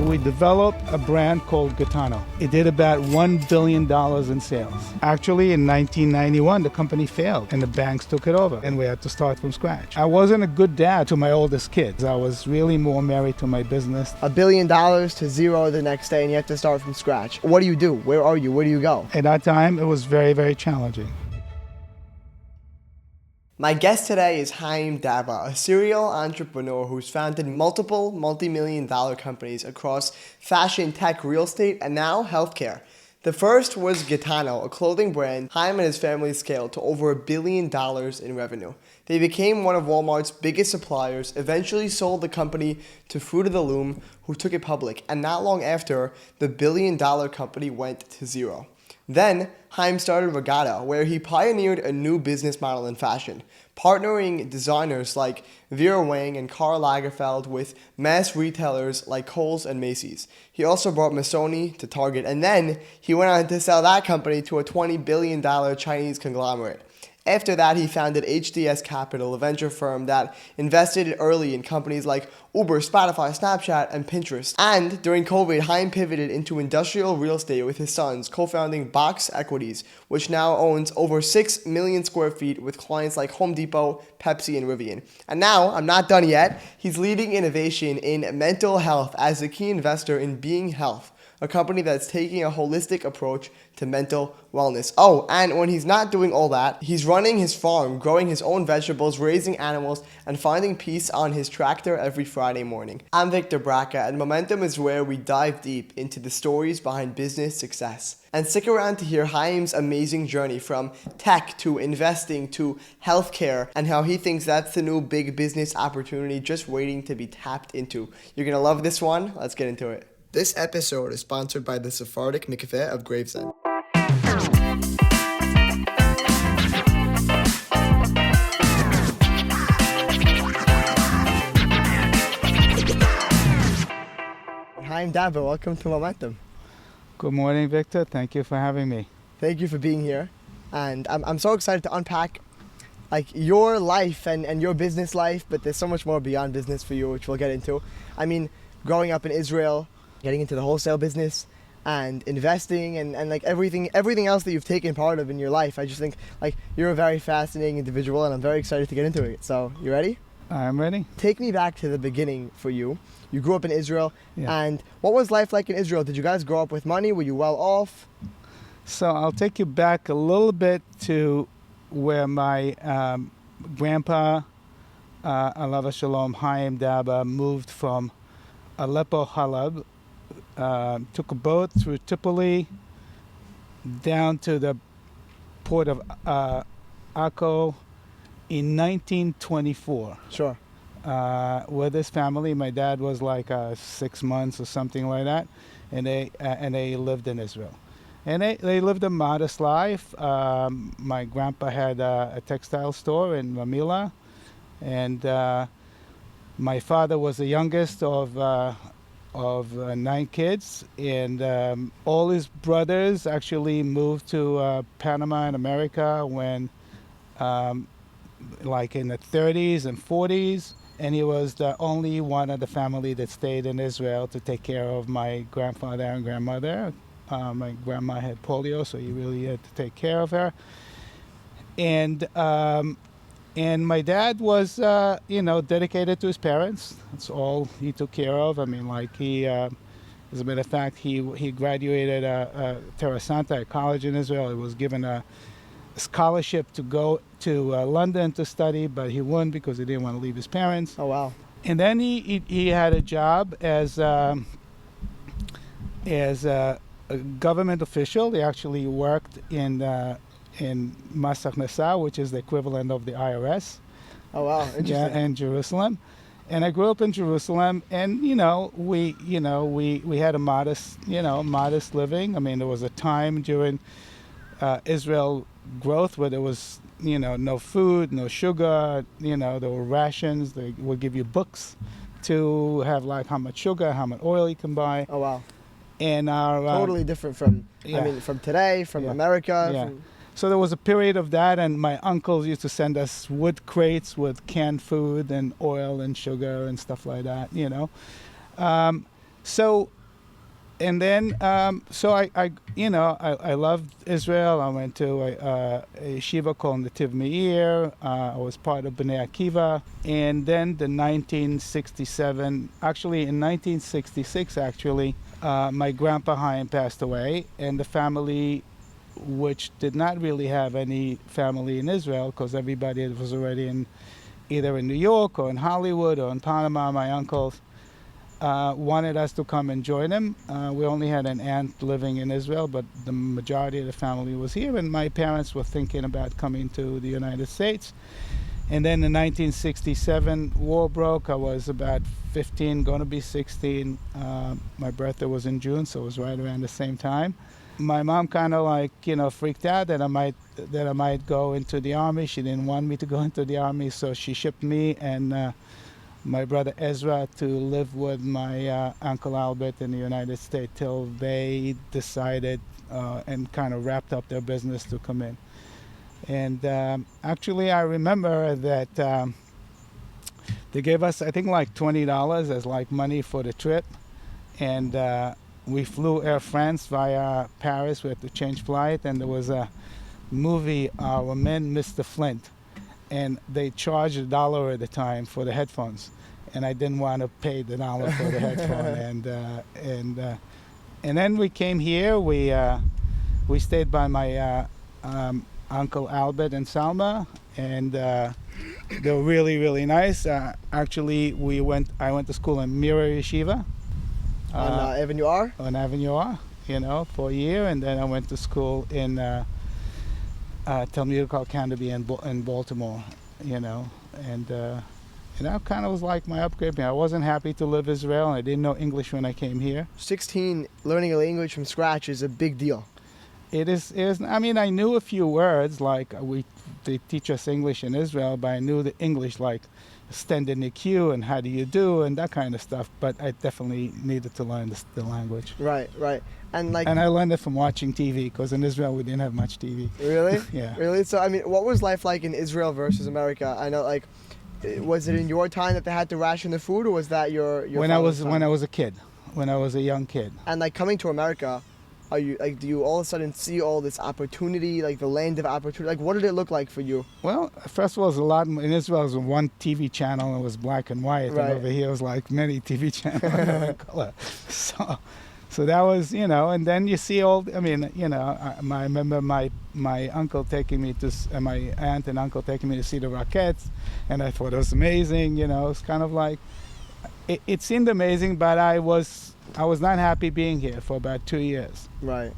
We developed a brand called Gitano. It did about $1 billion in sales. Actually, in 1991, the company failed and the banks took it over and we had to start from scratch. I wasn't a good dad to my oldest kids. I was really more married to my business. $1 billion to zero the next day and you have to start from scratch. What do you do? Where are you? Where do you go? At that time, it was very, very challenging. My guest today is Haim Dabah, a serial entrepreneur who's founded multiple multi-million-dollar companies across fashion, tech, real estate, and now healthcare. The first was Gitano, a clothing brand Haim and his family scaled to over $1 billion in revenue. They became one of Walmart's biggest suppliers, eventually sold the company to Fruit of the Loom, who took it public, and not long after, the billion-dollar company went to zero. Then, Haim started Regatta, where he pioneered a new business model in fashion, partnering designers like Vera, Wang, and Karl Lagerfeld with mass retailers like Kohl's and Macy's. He also brought Missoni to Target, and then he went on to sell that company to a $20 billion Chinese conglomerate. After that, he founded HDS Capital, a venture firm that invested early in companies like Uber, Spotify, Snapchat, and Pinterest. And during COVID, Haim pivoted into industrial real estate with his sons, co-founding Box Equities, which now owns over 6 million square feet with clients like Home Depot, Pepsi, and Rivian. And now, I'm not done yet, he's leading innovation in mental health as a key investor in Being Health, a company that's taking a holistic approach to mental wellness. Oh, and when he's not doing all that, he's running his farm, growing his own vegetables, raising animals, and finding peace on his tractor every Friday morning. I'm Victor Braca, and Momentum is where we dive deep into the stories behind business success. And stick around to hear Haim's amazing journey from tech to investing to healthcare and how he thinks that's the new big business opportunity just waiting to be tapped into. You're gonna love this one. Let's get into it. This episode is sponsored by the Sephardic Mikveh of Gravesend. Haim Dabah, welcome to Momentum. Good morning, Victor. Thank you for having me. Thank you for being here. And I'm so excited to unpack your life and your business life, but there's so much more beyond business for you, which we'll get into. I mean, growing up in Israel, getting into the wholesale business and investing and everything else that you've taken part of in your life. I just think you're a very fascinating individual and I'm very excited to get into it. So, you ready? I'm ready. Take me back to the beginning for you. You grew up in Israel, yeah. And what was life like in Israel? Did you guys grow up with money? Were you well off? So I'll take you back a little bit to where my grandpa, Alav Shalom, Haim Dabah, moved from Aleppo, Halab, took a boat through Tripoli down to the port of Akko in 1924. Sure. With his family. My dad was 6 months or something like that, and they lived in Israel. And they lived a modest life. My grandpa had a textile store in Mamila, and my father was the youngest of 9 kids, and all his brothers actually moved to Panama in America when in the 30s and 40s, and he was the only one of the family that stayed in Israel to take care of my grandfather and grandmother. My grandma had polio, so he really had to take care of her. And my dad was, dedicated to his parents. That's all he took care of. I mean, as a matter of fact, he graduated Terra Santa College in Israel. He was given a scholarship to go to London to study, but he wouldn't because he didn't want to leave his parents. Oh, wow. And then he had a job as a government official. He actually worked in Mas Haknasa, which is the equivalent of the IRS. Oh, wow. Interesting. Yeah, in Jerusalem. And I grew up in Jerusalem, and we had a modest living. I mean, there was a time during Israel growth where there was no food, no sugar. There were rations. They would give you books to have how much sugar, how much oil you can buy. Oh, wow. And our totally different from from today, from America. Yeah. So there was a period of that, and my uncles used to send us wood crates with canned food and oil and sugar and stuff like that. So, and then, I loved Israel. I went to a yeshiva called Nativ Meir. I was part of Bnei Akiva. And then in 1966, my grandpa Haim passed away, and the family, which did not really have any family in Israel, because everybody was already either in New York or in Hollywood or in Panama, my uncles, wanted us to come and join them. We only had an aunt living in Israel, but the majority of the family was here, and my parents were thinking about coming to the United States. And then in 1967, war broke. I was about 15, going to be 16. My birthday was in June, so it was right around the same time. My mom kind of freaked out that I might go into the army. She didn't want me to go into the army, so she shipped me and my brother Ezra to live with my Uncle Albert in the United States till they decided and kind of wrapped up their business to come in. And actually, I remember that they gave us, I think, like $20 as like money for the trip. And we flew Air France via Paris. We had to change flight. And there was a movie, Our Men, Mr. Flint. And they charged $1 at a time for the headphones, and I didn't want to pay the $1 for the headphone. And then we came here. We stayed by my Uncle Albert and Salma, and they were really, really nice. Actually, I went to school in Mira Yeshiva On Avenue R. On Avenue R, for a year, and then I went to school in Talmudical Canterbury in Baltimore, and that kind of was like my upgrade. I wasn't happy to live Israel, and I didn't know English when I came here. 16, learning a language from scratch is a big deal. It is. I mean, I knew a few words, like they teach us English in Israel, but I knew the English, like stand in the queue and how do you do and that kind of stuff. But I definitely needed to learn the language. Right. And I learned it from watching TV, because in Israel we didn't have much TV. Really? Yeah. Really? So, I mean, what was life like in Israel versus America? I know, like, was it in your time that they had to ration the food, or was that your when I was a kid, when I was a young kid? And like coming to America, do you all of a sudden see all this opportunity, like the land of opportunity? Like, what did it look like for you? Well, first of all, it was a lot. In Israel, it was one TV channel, and it was black and white. Right. And over here, it was like many TV channels in color. So that was, and then you see all. I mean, I remember my uncle taking me to, my aunt and uncle taking me to see the Rockets, and I thought it was amazing. It's kind of like, it seemed amazing, but I was not happy being here for about 2 years. Right.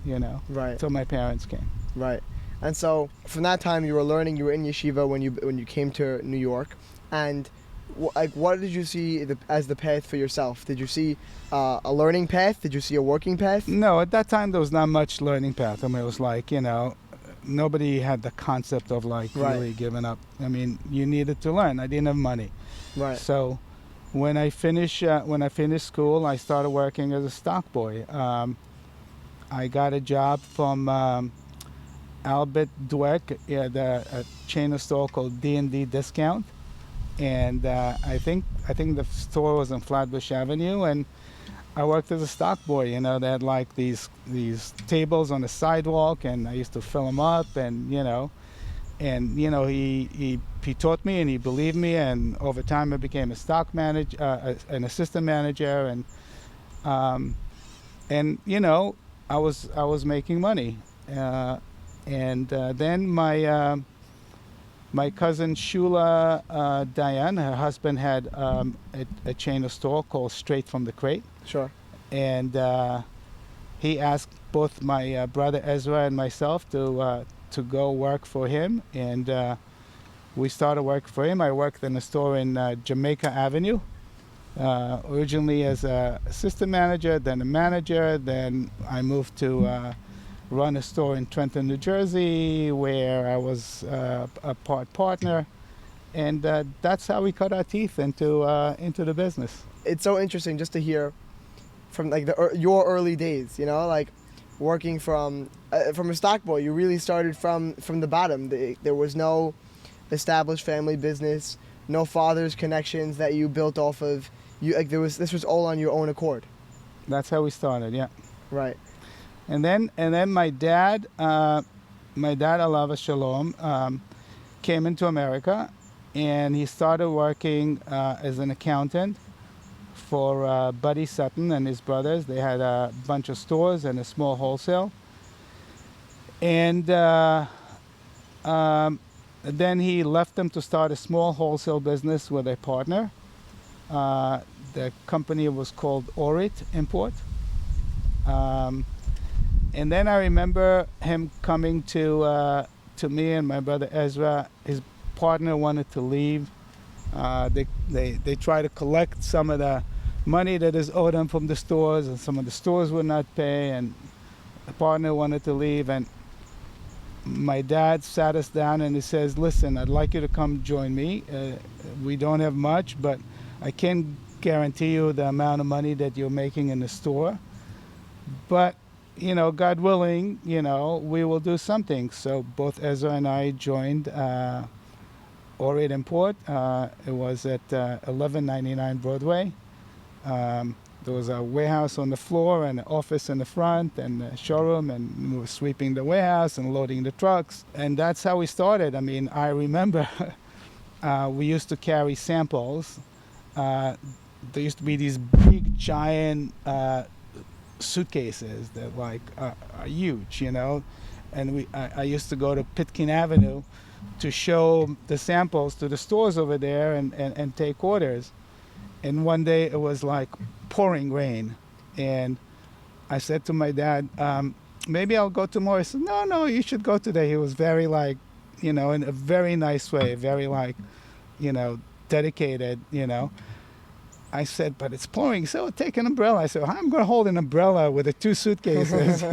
Right. Until my parents came. Right. And so from that time you were learning, you were in yeshiva when you came to New York, and what did you see as the path for yourself? Did you see a learning path? Did you see a working path? No, at that time there was not much learning path. I mean, it was like, nobody had the concept of like really giving up. I mean, you needed to learn. I didn't have money. Right. So when I finished school, I started working as a stock boy. I got a job from Albert Dweck at a chain of store called D&D Discount, and I think the store was on Flatbush Avenue, and I worked as a stock boy. They had like these tables on the sidewalk, and I used to fill them up, and he taught me and he believed me, and over time I became a stock manager, an assistant manager, and I was making money, and then my cousin Shula Diane, her husband had a chain of store called Straight from the Crate. Sure. And he asked both my brother Ezra and myself to go work for him, and we started working for him. I worked in a store in Jamaica Avenue, originally as an assistant manager, then a manager, then I moved to run a store in Trenton, New Jersey, where I was a part partner, and that's how we cut our teeth into the business. It's so interesting just to hear from like your early days, like working from a stock boy. You really started from the bottom. There was no established family business, no father's connections that you built off of. This was all on your own accord. That's how we started. Yeah. Right. And then my dad, Alav Shalom, came into America, and he started working as an accountant for Buddy Sutton and his brothers. They had a bunch of stores and a small wholesale. And then he left them to start a small wholesale business with a partner. The company was called Orit Import. And then I remember him coming to me and my brother Ezra. His partner wanted to leave. They tried to collect some of the money that is owed them from the stores, and some of the stores would not pay, and the partner wanted to leave. And my dad sat us down and he says, listen, I'd like you to come join me. We don't have much, but I can guarantee you the amount of money that you're making in the store. But, God willing, we will do something. So both Ezra and I joined Orit Import. It was at 1199 Broadway. There was a warehouse on the floor and an office in the front and a showroom, and we were sweeping the warehouse and loading the trucks. And that's how we started. I mean, I remember we used to carry samples. There used to be these big, giant suitcases that are huge, And I used to go to Pitkin Avenue to show the samples to the stores over there and take orders. And one day it was like pouring rain, and I said to my dad, maybe I'll go tomorrow. He said, no, you should go today. He was very in a very nice way, very dedicated, I said, but it's pouring, so take an umbrella. I said, I'm going to hold an umbrella with the two suitcases,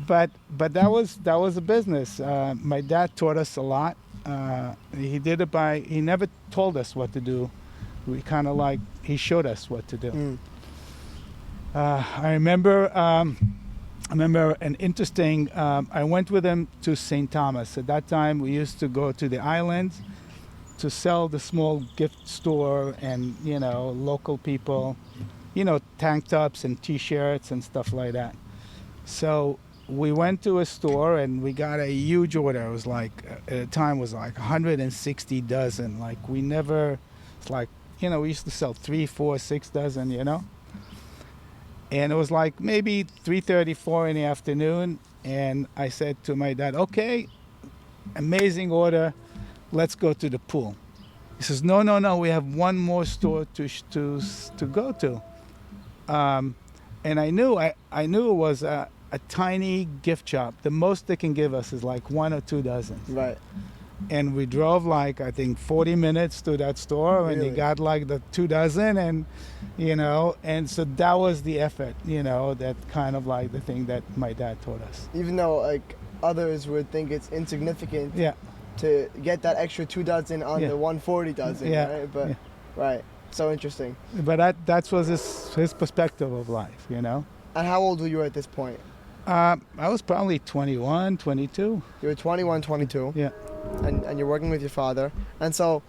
But that was a business. My dad taught us a lot. He did it he never told us what to do. We kind of he showed us what to do. I remember an interesting, I went with him to St. Thomas. At that time, we used to go to the islands to sell the small gift store and, local people, tank tops and T-shirts and stuff like that. So we went to a store and we got a huge order. It was at the time was 160 dozen. We never, it's we used to sell 3, 4, 6 dozen, And it was maybe 3:30, 4 in the afternoon. And I said to my dad, okay, amazing order. Let's go to the pool. He says, no, we have one more store to go to. And I knew it was a tiny gift shop. The most they can give us is 1 or 2 dozen. Right. And we drove I think 40 minutes to that store. Really? And he got the 2 dozen, and and so that was the effort, that kind of the thing that my dad taught us. Even though others would think it's insignificant. Yeah. To get that extra 2 dozen on the 140 dozen, right? But right, so interesting. But that was his perspective of life, And how old were you at this point? I was probably 21, 22. You were 21, 22. Yeah. And you're working with your father. And so,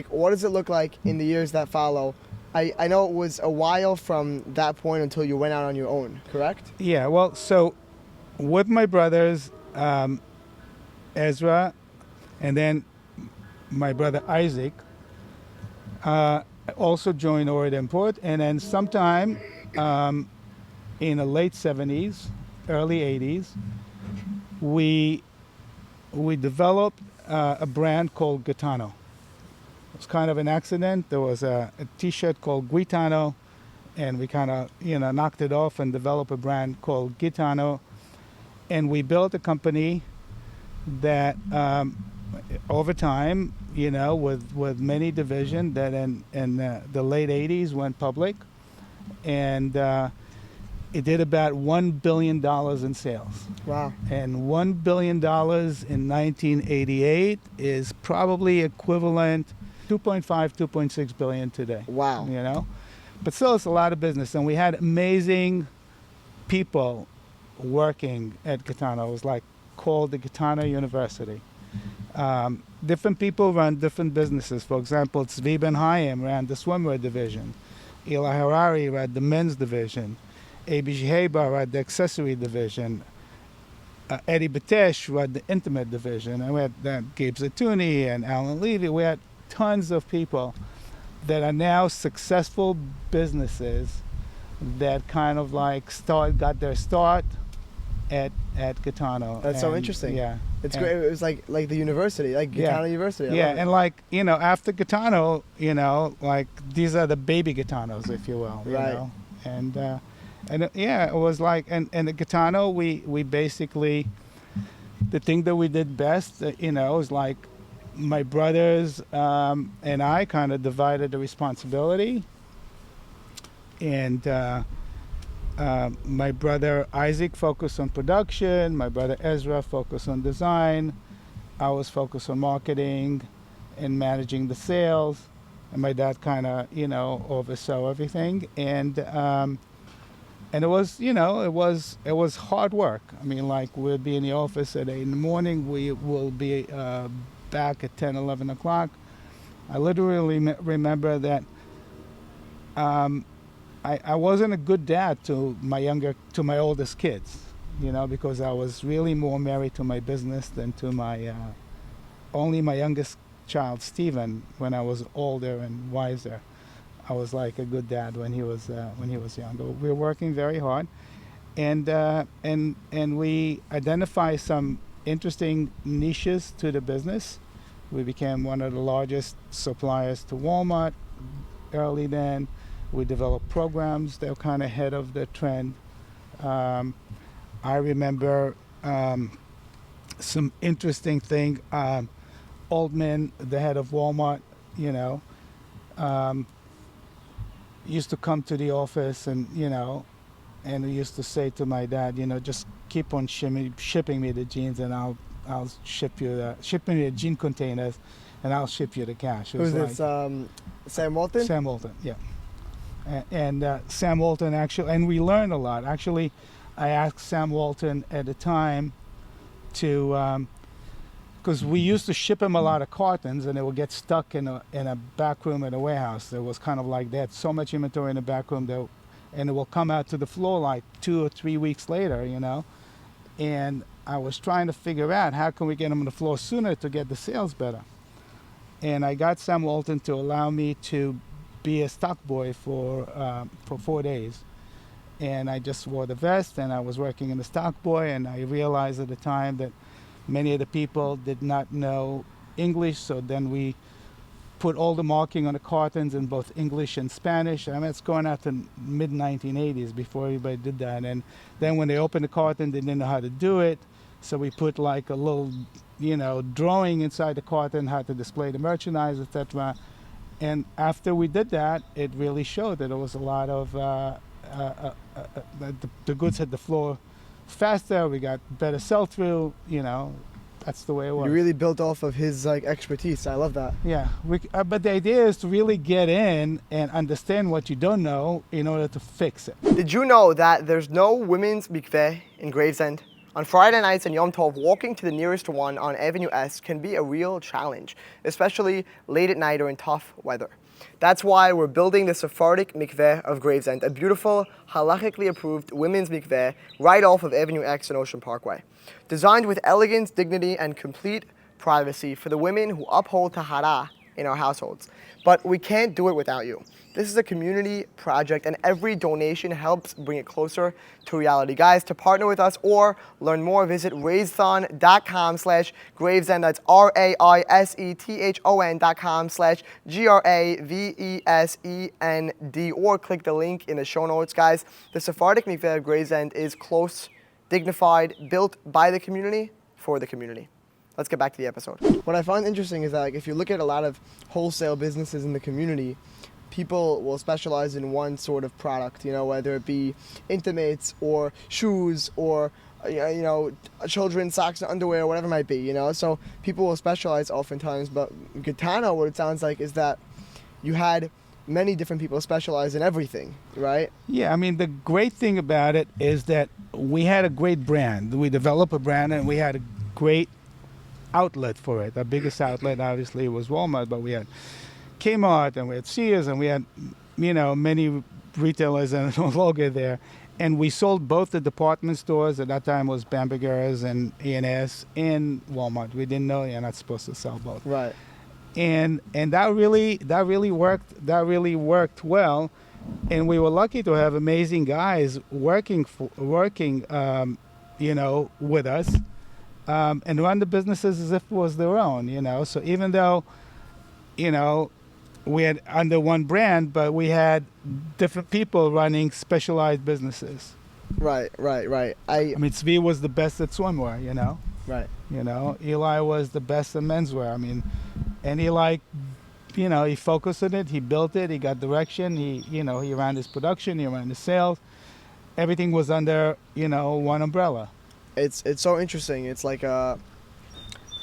what does it look like in the years that follow? I know it was a while from that point until you went out on your own, correct? Yeah, well, so with my brothers, Ezra, and then my brother Isaac also joined Orit Import. And then sometime in the late 70s, early 80s, we developed a brand called Gitano. It was kind of an accident. There was a T-shirt called Gitano, and we kind of knocked it off and developed a brand called Gitano. And we built a company that over time, with many divisions, that in the late 80s went public, and it did about $1 billion in sales. Wow. And $1 billion in 1988 is probably equivalent 2.5, 2.6 billion today. Wow. But still, it's a lot of business. And we had amazing people working at Gitano. It was called the Gitano University. Different people run different businesses. For example, Tzvi Ben Haim ran the swimwear division. Eli Harari ran the men's division. A.B. Shiheba ran the accessory division. Eddie Batesh ran the intimate division. And we had Gabe Zatuni and Alan Levy. We had tons of people that are now successful businesses that kind of like got their start at Gitano. That's so interesting. Yeah. It's great. It was like the university, like Gitano University. I love it. And like, after Gitano, like these are the baby Gitanos, if you will. You know? And it was like, and at Gitano, we basically, the thing that we did best, was like my brothers and I kind of divided the responsibility. And my brother Isaac focused on production. My brother Ezra focused on design. I was focused on marketing and managing the sales. And my dad kind of, oversaw everything. And it was, it was hard work. I mean, like we'd be in the office at 8 in the morning. We will be back at 10, 11 o'clock. I literally remember that I wasn't a good dad to my oldest kids, because I was really more married to my business than to only my youngest child, Stephen, when I was older and wiser. I was like a good dad when he was younger. We were working very hard, and we identified some interesting niches to the business. We became one of the largest suppliers to Walmart early then. We developed programs that were kind of ahead of the trend. I remember some interesting thing. Altman, the head of Walmart, used to come to the office and he used to say to my dad, just keep on shipping me the jeans and I'll ship me the jean containers and I'll ship you the cash. Who's this? Sam Walton? Sam Walton, yeah. And Sam Walton actually, and we learned a lot. Actually, I asked Sam Walton at the time to, because we used to ship him a lot of cartons and they would get stuck in a back room in a warehouse. It was kind of like they had so much inventory in the back room and it will come out to the floor like 2 or 3 weeks later, And I was trying to figure out how can we get them on the floor sooner to get the sales better. And I got Sam Walton to allow me to be a stock boy for 4 days. And I just wore the vest and I was working in the stock boy, and I realized at the time that many of the people did not know English, so then we put all the marking on the cartons in both English and Spanish. I mean, it's going out to mid-1980s before everybody did that. And then when they opened the carton, they didn't know how to do it, so we put like a little, drawing inside the carton, how to display the merchandise, etc. And after we did that, it really showed that there was a lot of the goods hit the floor faster. We got better sell-through. That's the way it was. You really built off of his expertise. I love that. Yeah, but the idea is to really get in and understand what you don't know in order to fix it. Did you know that there's no women's Mikveh in Gravesend? On Friday nights and Yom Tov, walking to the nearest one on Avenue S can be a real challenge, especially late at night or in tough weather. That's why we're building the Sephardic Mikveh of Gravesend, a beautiful, halachically approved women's mikveh right off of Avenue X and Ocean Parkway. Designed with elegance, dignity, and complete privacy for the women who uphold tahara in our households. But we can't do it without you. This is a community project, and every donation helps bring it closer to reality. Guys, to partner with us or learn more, visit raisethon.com/Gravesend. That's RAISETHON.com/GRAVESEND, or click the link in the show notes. Guys, the Sephardic Mikveh of Gravesend is close, dignified, built by the community for the community. Let's get back to the episode. What I find interesting is that if you look at a lot of wholesale businesses in the community, people will specialize in one sort of product, whether it be intimates or shoes or, children's socks and underwear, or whatever it might be, So people will specialize oftentimes, but Gitano, what it sounds like is that you had many different people specialize in everything, right? Yeah, I mean, the great thing about it is that we had a great brand. We developed a brand and we had a great outlet for it. Our biggest outlet, obviously, was Walmart, but we had Kmart, and we had Sears, and we had, many retailers and no longer there. And we sold both the department stores. At that time was Bamberger's and A&S and Walmart. We didn't know you're not supposed to sell both. Right. And that really worked well. And we were lucky to have amazing guys working with us, and run the businesses as if it was their own. So even though, we had under one brand, but we had different people running specialized businesses. Right. I mean, Tzvi was the best at swimwear, Right. Eli was the best at menswear. I mean, and Eli, he focused on it, he built it, he got direction, he ran his production, he ran his sales. Everything was under, one umbrella. It's so interesting. It's like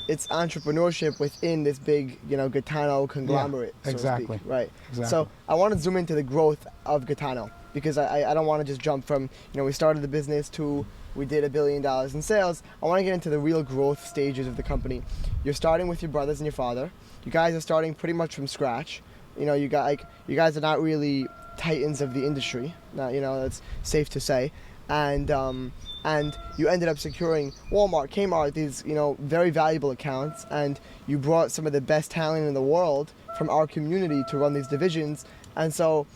it's entrepreneurship within this big, Gitano conglomerate, so exactly. to speak. Right. Exactly. So I want to zoom into the growth of Gitano, because I don't want to just jump from, we started the business to we did $1 billion in sales. I want to get into the real growth stages of the company. You're starting with your brothers and your father. You guys are starting pretty much from scratch. You guys are not really titans of the industry. That's safe to say. And you ended up securing Walmart, Kmart, these, very valuable accounts, and you brought some of the best talent in the world from our community to run these divisions. And so,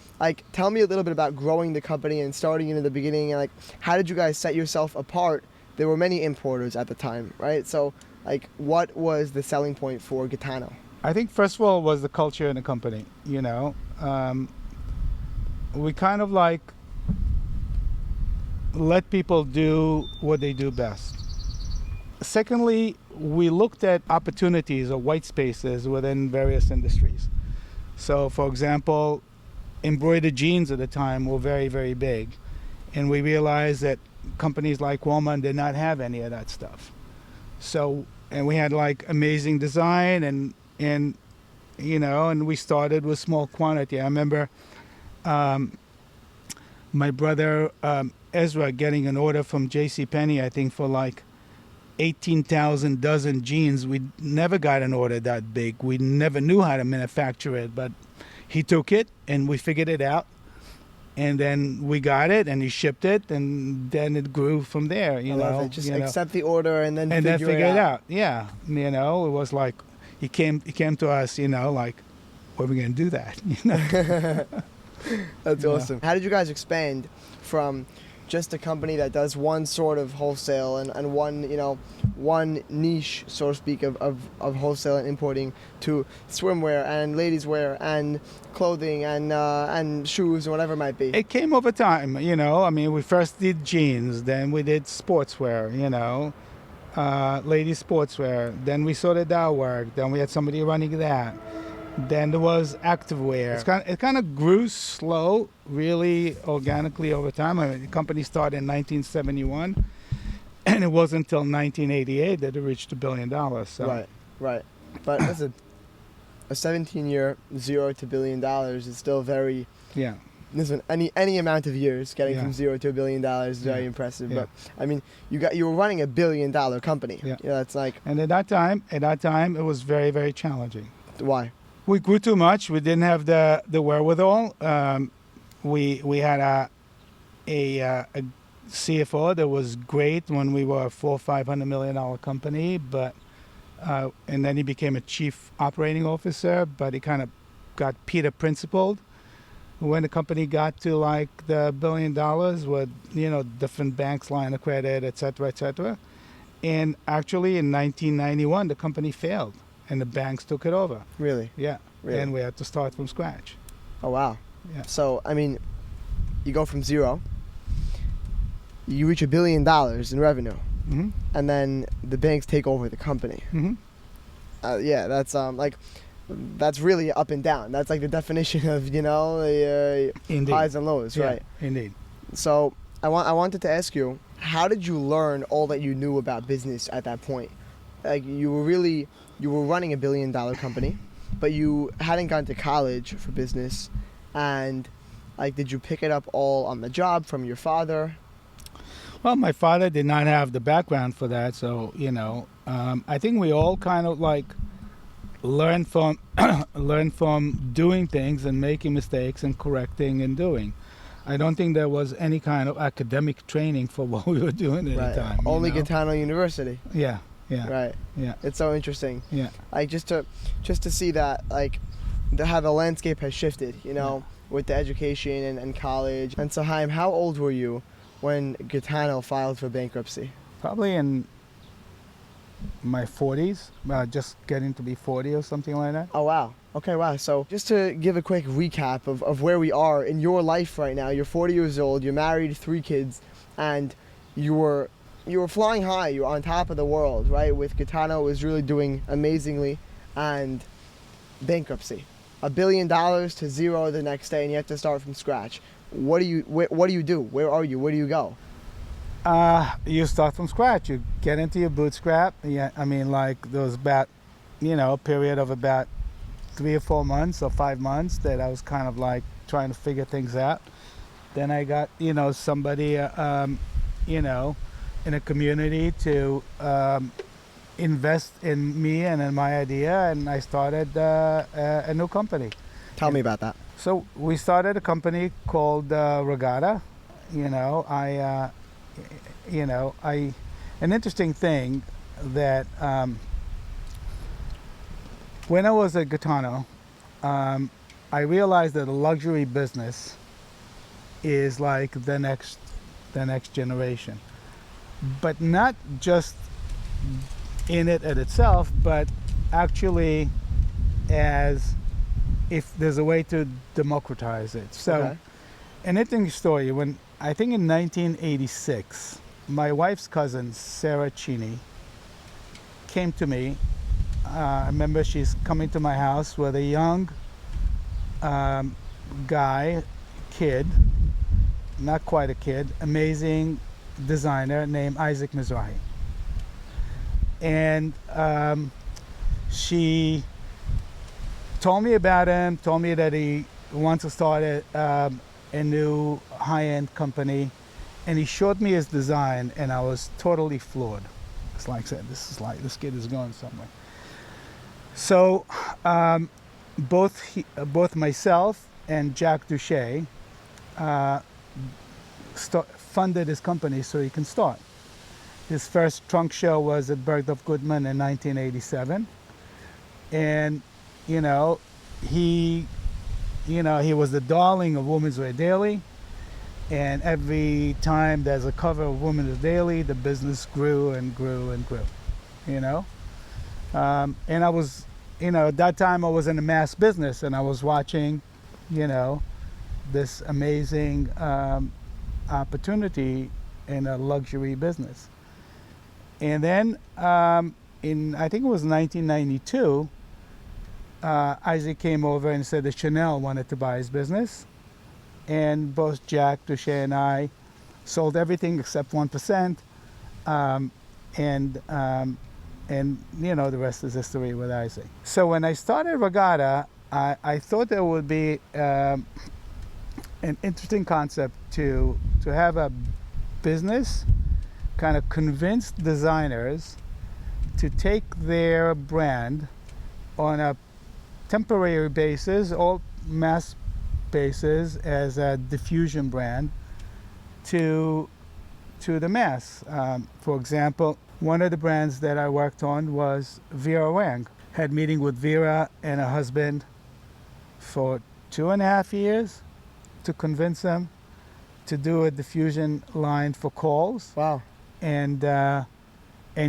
tell me a little bit about growing the company and starting in the beginning, and how did you guys set yourself apart? There were many importers at the time, right? So, what was the selling point for Gitano? I think first of all was the culture in the company. We kind of let people do what they do best. Secondly, we looked at opportunities or white spaces within various industries. So, for example, embroidered jeans at the time were very, very big. And we realized that companies like Walmart did not have any of that stuff. So, and we had amazing design and we started with small quantity. I remember my brother Ezra getting an order from JCPenney, I think, for 18,000 dozen jeans. We never got an order that big. We never knew how to manufacture it, but he took it and we figured it out. And then we got it and he shipped it, and then it grew from there. I love it. Just accept the order and then figure it out. Yeah. It was he came to us, when are we going to do that? That's awesome. How did you guys expand from just a company that does one sort of wholesale and one niche, so to speak, of wholesale and importing, to swimwear and ladies wear and clothing and shoes and whatever it might be? It came over time, I mean, we first did jeans, then we did sportswear, ladies sportswear, then we sorted our work, then we had somebody running that. Then there was activewear. It kind of grew slow, really organically over time. I mean, the company started in 1971, and it wasn't until 1988 that it reached $1 billion. So. Right. But listen, a 17-year $0 to $1 billion is still very. Yeah. Listen, any amount of years getting from $0 to $1 billion is very impressive. Yeah. But I mean, you were running $1 billion company. Yeah. That's And at that time, it was very, very challenging. Why? We grew too much. We didn't have the wherewithal. We had a CFO that was great when we were a $400-500 million company, but and then he became a chief operating officer. But he kind of got Peter principled when the company got to the $1 billion with different banks, line of credit, et cetera. And actually, in 1991, the company failed. And the banks took it over. Really? Yeah. Really? And we had to start from scratch. Oh, wow. Yeah. So, I mean, you go from zero, you reach $1 billion in revenue, mm-hmm. and then the banks take over the company. Mm-hmm. That's really up and down. That's the definition of, the highs and lows, yeah, right? Indeed. So, I wanted to ask you, how did you learn all that you knew about business at that point? You were running $1 billion company, but you hadn't gone to college for business, and did you pick it up all on the job from your father? Well, my father did not have the background for that, so I think we all kind of learn from learn from doing things and making mistakes and correcting and doing. I don't think there was any kind of academic training for what we were doing at Right. the time. Only you know? Gitano University. Yeah, yeah, Right. yeah, It's so interesting. yeah. Like just to see that like how the landscape has shifted, you know, with the education and college. And so Haim, how old were you when Gitano filed for bankruptcy? Probably in my 40s, just getting to be 40 or something like that. Oh wow. Okay, wow. So just to give a quick recap of where we are in your life right now. You're 40 years old, you're married, 3 kids, and you were flying high, you were on top of the world, right? With Gitano was really doing amazingly, and bankruptcy. $1 billion to zero the next day, and you have to start from scratch. What do you do? Where are you? Where do you go? You start from scratch. You get into your bootstrap. Yeah, I mean, like there was about, a period of about 3 or 4 months or 5 months that I was kind of like trying to figure things out. Then I got, somebody, in a community to invest in me and in my idea, and I started a new company. Tell me about that. So we started a company called Regatta. An interesting thing that when I was at Gitano, I realized that a luxury business is like the next generation, but not just in it at itself, but actually as if there's a way to democratize it. So, Okay. An interesting story. When I think in 1986, my wife's cousin Sarah Cheney came to me. I remember she's coming to my house with a young kid, not quite a kid, amazing designer named Isaac Mizrahi. And she told me about him, told me that he wants to start a new high-end company, and he showed me his design, and I was totally floored. It's like I said, this kid is going somewhere. So both myself and Jack Duché funded his company so he can start. His first trunk show was at Bergdorf Goodman in 1987, and he was the darling of Women's Wear Daily, and every time there's a cover of Women's Daily, the business grew and grew and grew. And I was, at that time I was in the mass business, and I was watching, this amazing opportunity in a luxury business. And then I think it was 1992, Isaac came over and said that Chanel wanted to buy his business, and both Jack Duché and I sold everything except 1%, and the rest is history with Isaac. So when I started Regatta, I thought there would be an interesting concept to have a business kind of convince designers to take their brand on a temporary basis or mass basis as a diffusion brand to the mass. For example, one of the brands that I worked on was Vera Wang. Had meeting with Vera and her husband for 2.5 years to convince them to do a diffusion line for Kohls. Wow. And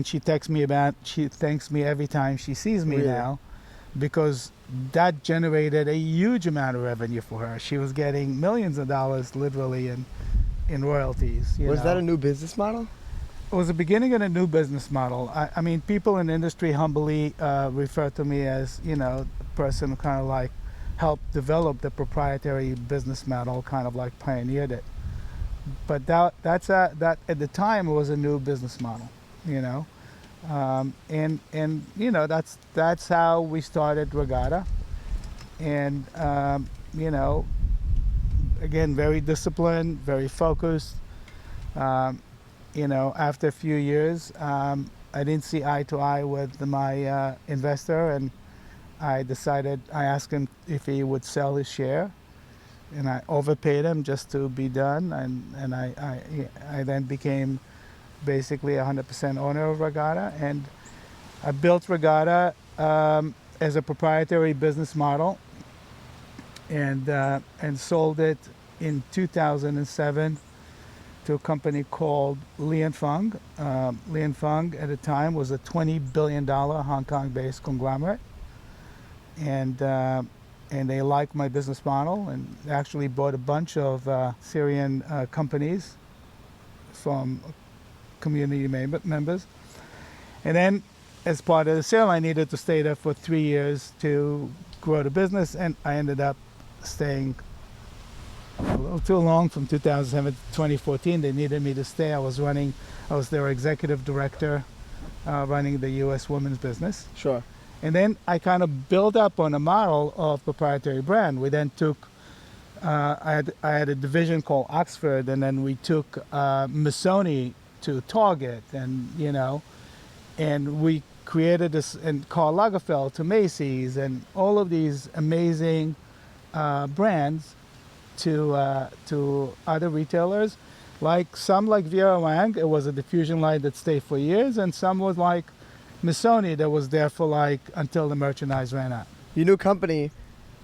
she thanks me every time she sees me Really? now, because that generated a huge amount of revenue for her. She was getting millions of dollars literally in royalties. Was that a new business model? It was the beginning of a new business model. I mean, people in the industry humbly refer to me as, the person who kind of like helped develop the proprietary business model, kind of like pioneered it. But that at the time it was a new business model, that's how we started Regatta, and again, very disciplined, very focused. After a few years, I didn't see eye to eye with my investor, and I asked him if he would sell his share, and I overpaid him just to be done, and I then became basically 100% owner of Regatta, and I built Regatta as a proprietary business model, and sold it in 2007 to a company called Li & Fung. Li & Fung at the time was a $20 billion Hong Kong-based conglomerate, and they liked my business model and actually bought a bunch of Syrian companies from community members. And then as part of the sale, I needed to stay there for 3 years to grow the business, and I ended up staying a little too long from 2007 to 2014. They needed me to stay. I was their executive director, running the U.S. women's business. Sure. And then I kind of built up on a model of proprietary brand. We then took, I had a division called Oxford, and then we took Missoni to Target, and we created this, and Karl Lagerfeld to Macy's, and all of these amazing brands to other retailers, like Vera Wang. It was a diffusion line that stayed for years, and some was like Missoni that was there for until the merchandise ran out. Your new company,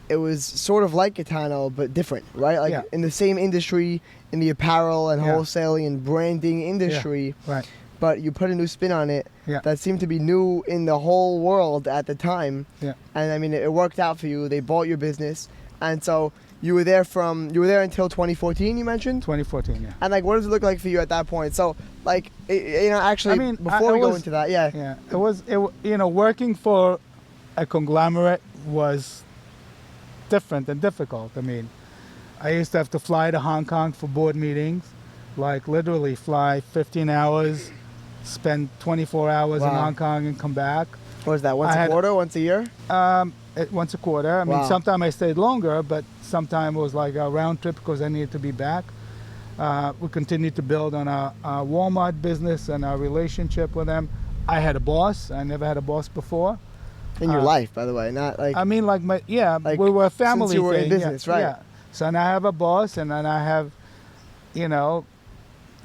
it was sort of like Gitano, but different, right? In the same industry, in the apparel and wholesaling and branding industry, right? But you put a new spin on it Yeah. that seemed to be new in the whole world at the time. Yeah. And I mean, it worked out for you. They bought your business, and so you were there until 2014. You mentioned 2014, yeah. And what does it look like for you at that point? So actually, before we go into that, it was working for a conglomerate was different and difficult. I mean, I used to have to fly to Hong Kong for board meetings, literally fly 15 hours, spend 24 hours in Hong Kong and come back. What was that, once a quarter, once a year? Once a quarter. I mean, sometimes I stayed longer, but sometimes it was a round trip because I needed to be back. We continued to build on our Walmart business and our relationship with them. I had a boss. I never had a boss before. In your life, by the way, not we were a family since you were thing. in business, right? Yeah. So now I have a boss, and then I have,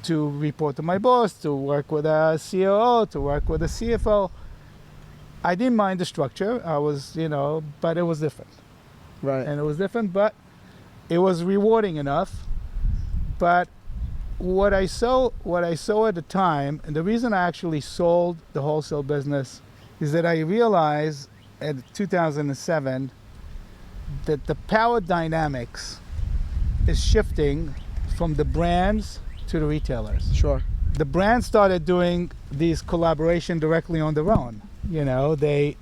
to report to my boss, to work with a COO, to work with a CFO. I didn't mind the structure. I was, but it was different. Right. And it was different, but it was rewarding enough. But what I saw at the time, and the reason I actually sold the wholesale business, is that I realized in 2007 that the power dynamics is shifting from the brands to the retailers. Sure. The brands started doing these collaboration directly on their own. They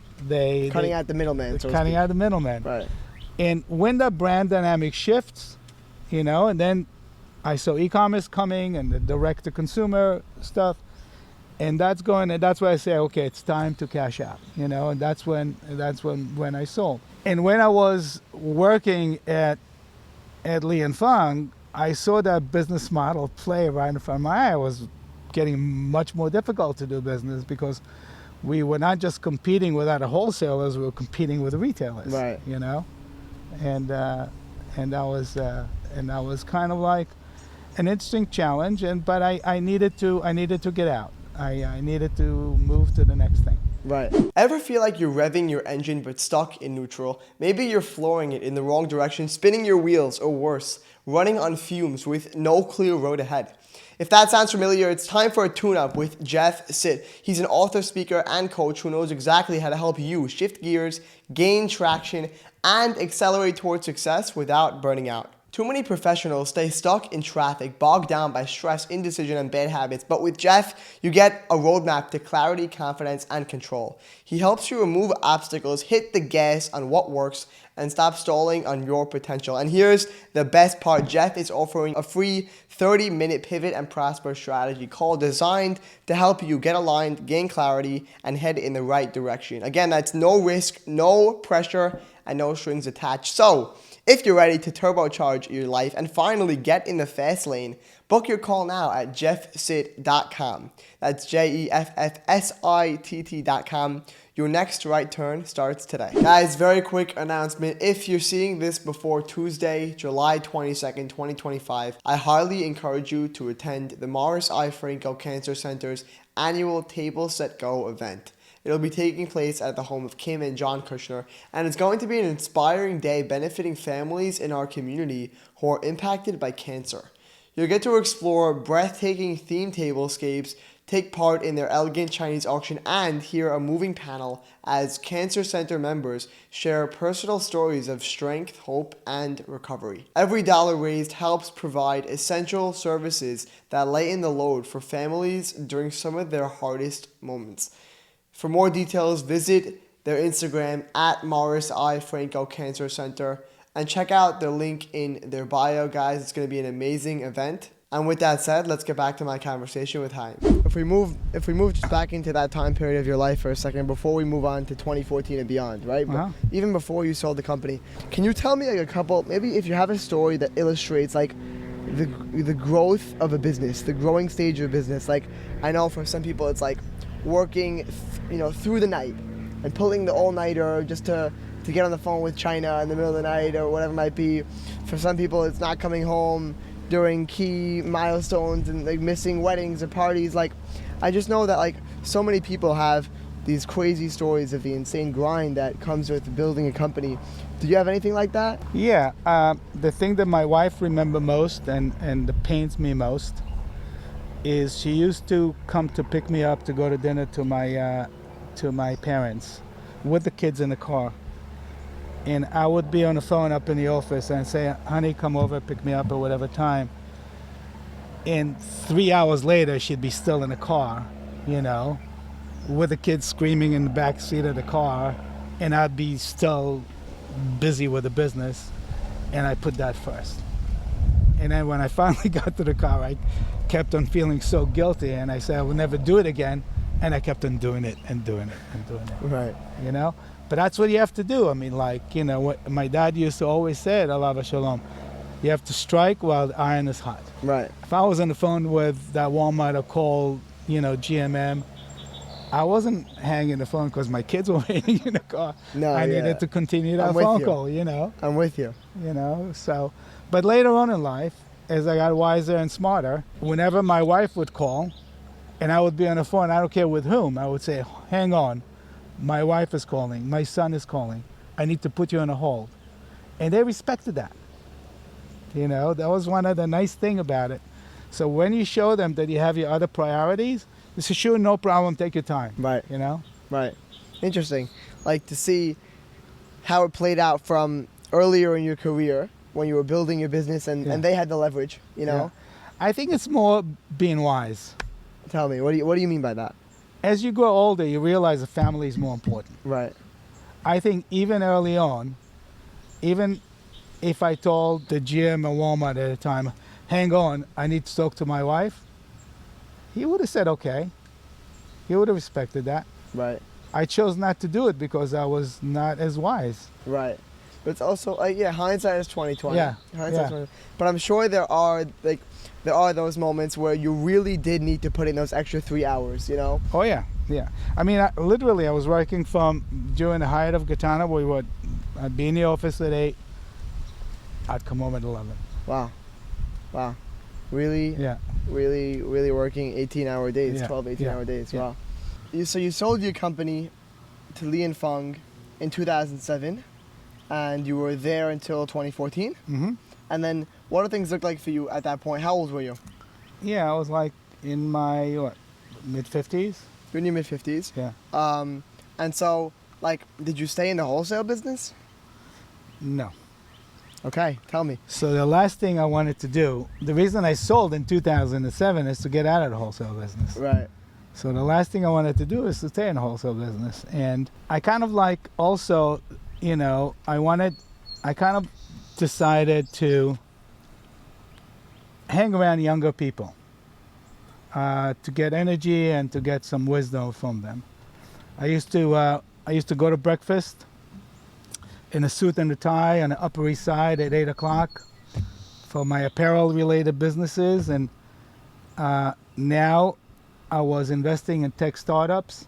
cutting out the middleman. Cutting out the middleman. Right. And when the brand dynamic shifts, and then I saw e-commerce coming and the direct-to-consumer stuff, and that's why I say, okay, it's time to cash out. And that's when I sold. And when I was working at Li & Fung, I saw that business model play right in front of my eye. It was getting much more difficult to do business because we were not just competing with other wholesalers; we were competing with the retailers. Right. And that was kind of like an interesting challenge. But I needed to get out. I needed to move to the next thing. Right. Ever feel like you're revving your engine but stuck in neutral? Maybe you're flooring it in the wrong direction, spinning your wheels, or worse, running on fumes with no clear road ahead. If that sounds familiar, it's time for a tune-up with Jeff Sitt. He's an author, speaker, and coach who knows exactly how to help you shift gears, gain traction, and accelerate towards success without burning out. Too many professionals stay stuck in traffic, bogged down by stress, indecision, and bad habits. But with Jeff, you get a roadmap to clarity, confidence, and control. He helps you remove obstacles, hit the gas on what works, and stop stalling on your potential. And here's the best part. Jeff is offering a free 30-minute pivot and prosper strategy call designed to help you get aligned, gain clarity, and head in the right direction. Again, that's no risk, no pressure, and no strings attached. So, If you're ready to turbocharge your life and finally get in the fast lane, book your call now at jeffsitt.com. That's JEFFSITT.com. Your next right turn starts today. Guys, very quick announcement. If you're seeing this before Tuesday, July 22nd, 2025, I highly encourage you to attend the Morris I. Franco Cancer Center's annual Table Set Go event. It'll be taking place at the home of Kim and John Kushner, and it's going to be an inspiring day benefiting families in our community who are impacted by cancer. You'll get to explore breathtaking theme tablescapes, take part in their elegant Chinese auction, and hear a moving panel as Cancer Center members share personal stories of strength, hope, and recovery. Every dollar raised helps provide essential services that lighten the load for families during some of their hardest moments. For more details, visit their Instagram at Morris I. Franco Cancer Center and check out the link in their bio, guys. It's going to be an amazing event. And with that said, let's get back to my conversation with Haim. If we move just back into that time period of your life for a second, before we move on to 2014 and beyond, right? Uh-huh. Even before you sold the company, can you tell me like a couple, maybe if you have a story that illustrates like the growth of a business, the growing stage of a business? Like, I know for some people it's like working, through the night and pulling the all-nighter just to get on the phone with China in the middle of the night or whatever it might be. For some people, it's not coming home during key milestones and like missing weddings or parties. Like, I just know that like so many people have these crazy stories of the insane grind that comes with building a company. Do you have anything like that? Yeah, the thing that my wife remember most and that pains me most is she used to come to pick me up to go to dinner to my parents with the kids in the car. And I would be on the phone up in the office and say, honey, come over, pick me up at whatever time. And 3 hours later, she'd be still in the car, with the kids screaming in the back seat of the car. And I'd be still busy with the business. And I put that first. And then when I finally got to the car, I kept on feeling so guilty. And I said, I will never do it again. And I kept on doing it and doing it and doing it. Right. But that's what you have to do. I mean, what my dad used to always say, Alav Shalom, you have to strike while the iron is hot. Right. If I was on the phone with that Walmart or Kohl, GMM, I wasn't hanging the phone because my kids were waiting in the car. No, I needed to continue that phone call, I'm with you. So, but later on in life, as I got wiser and smarter, whenever my wife would call and I would be on the phone, I don't care with whom, I would say, hang on. My wife is calling, my son is calling, I need to put you on a hold. And they respected that. That was one of the nice things about it. So when you show them that you have your other priorities, they say, sure, no problem, take your time. Right. Right. Interesting. Like to see how it played out from earlier in your career when you were building your business and they had the leverage, Yeah. I think it's more being wise. Tell me, what do you mean by that? As you grow older, you realize the family is more important. Right. I think even early on, even if I told the GM at Walmart at the time, hang on, I need to talk to my wife, he would have said okay. He would have respected that. Right. I chose not to do it because I was not as wise. Right. But it's also hindsight is 20/20. Yeah. Hindsight's 20. But I'm sure there are those moments where you really did need to put in those extra 3 hours, Oh yeah. I mean, I was working during the height of Gitano. I'd be in the office at 8. I'd come home at 11. Wow. Really? Yeah. Really, really working 18-hour days, Yeah. 12, 18-hour days. Yeah. Wow. So you sold your company to Li and Feng in 2007, and you were there until 2014. Mm-hmm. And then, what do things look like for you at that point? How old were you? Yeah, I was like in my mid-50s. You're in your mid-50s. Yeah. And so, did you stay in the wholesale business? No. Okay, tell me. So the last thing I wanted to do, the reason I sold in 2007 is to get out of the wholesale business. Right. So the last thing I wanted to do is to stay in the wholesale business. And I kind of also, I kind of decided to hang around younger people to get energy and to get some wisdom from them. I used to go to breakfast in a suit and a tie on the Upper East Side at 8 o'clock for my apparel-related businesses. And now I was investing in tech startups,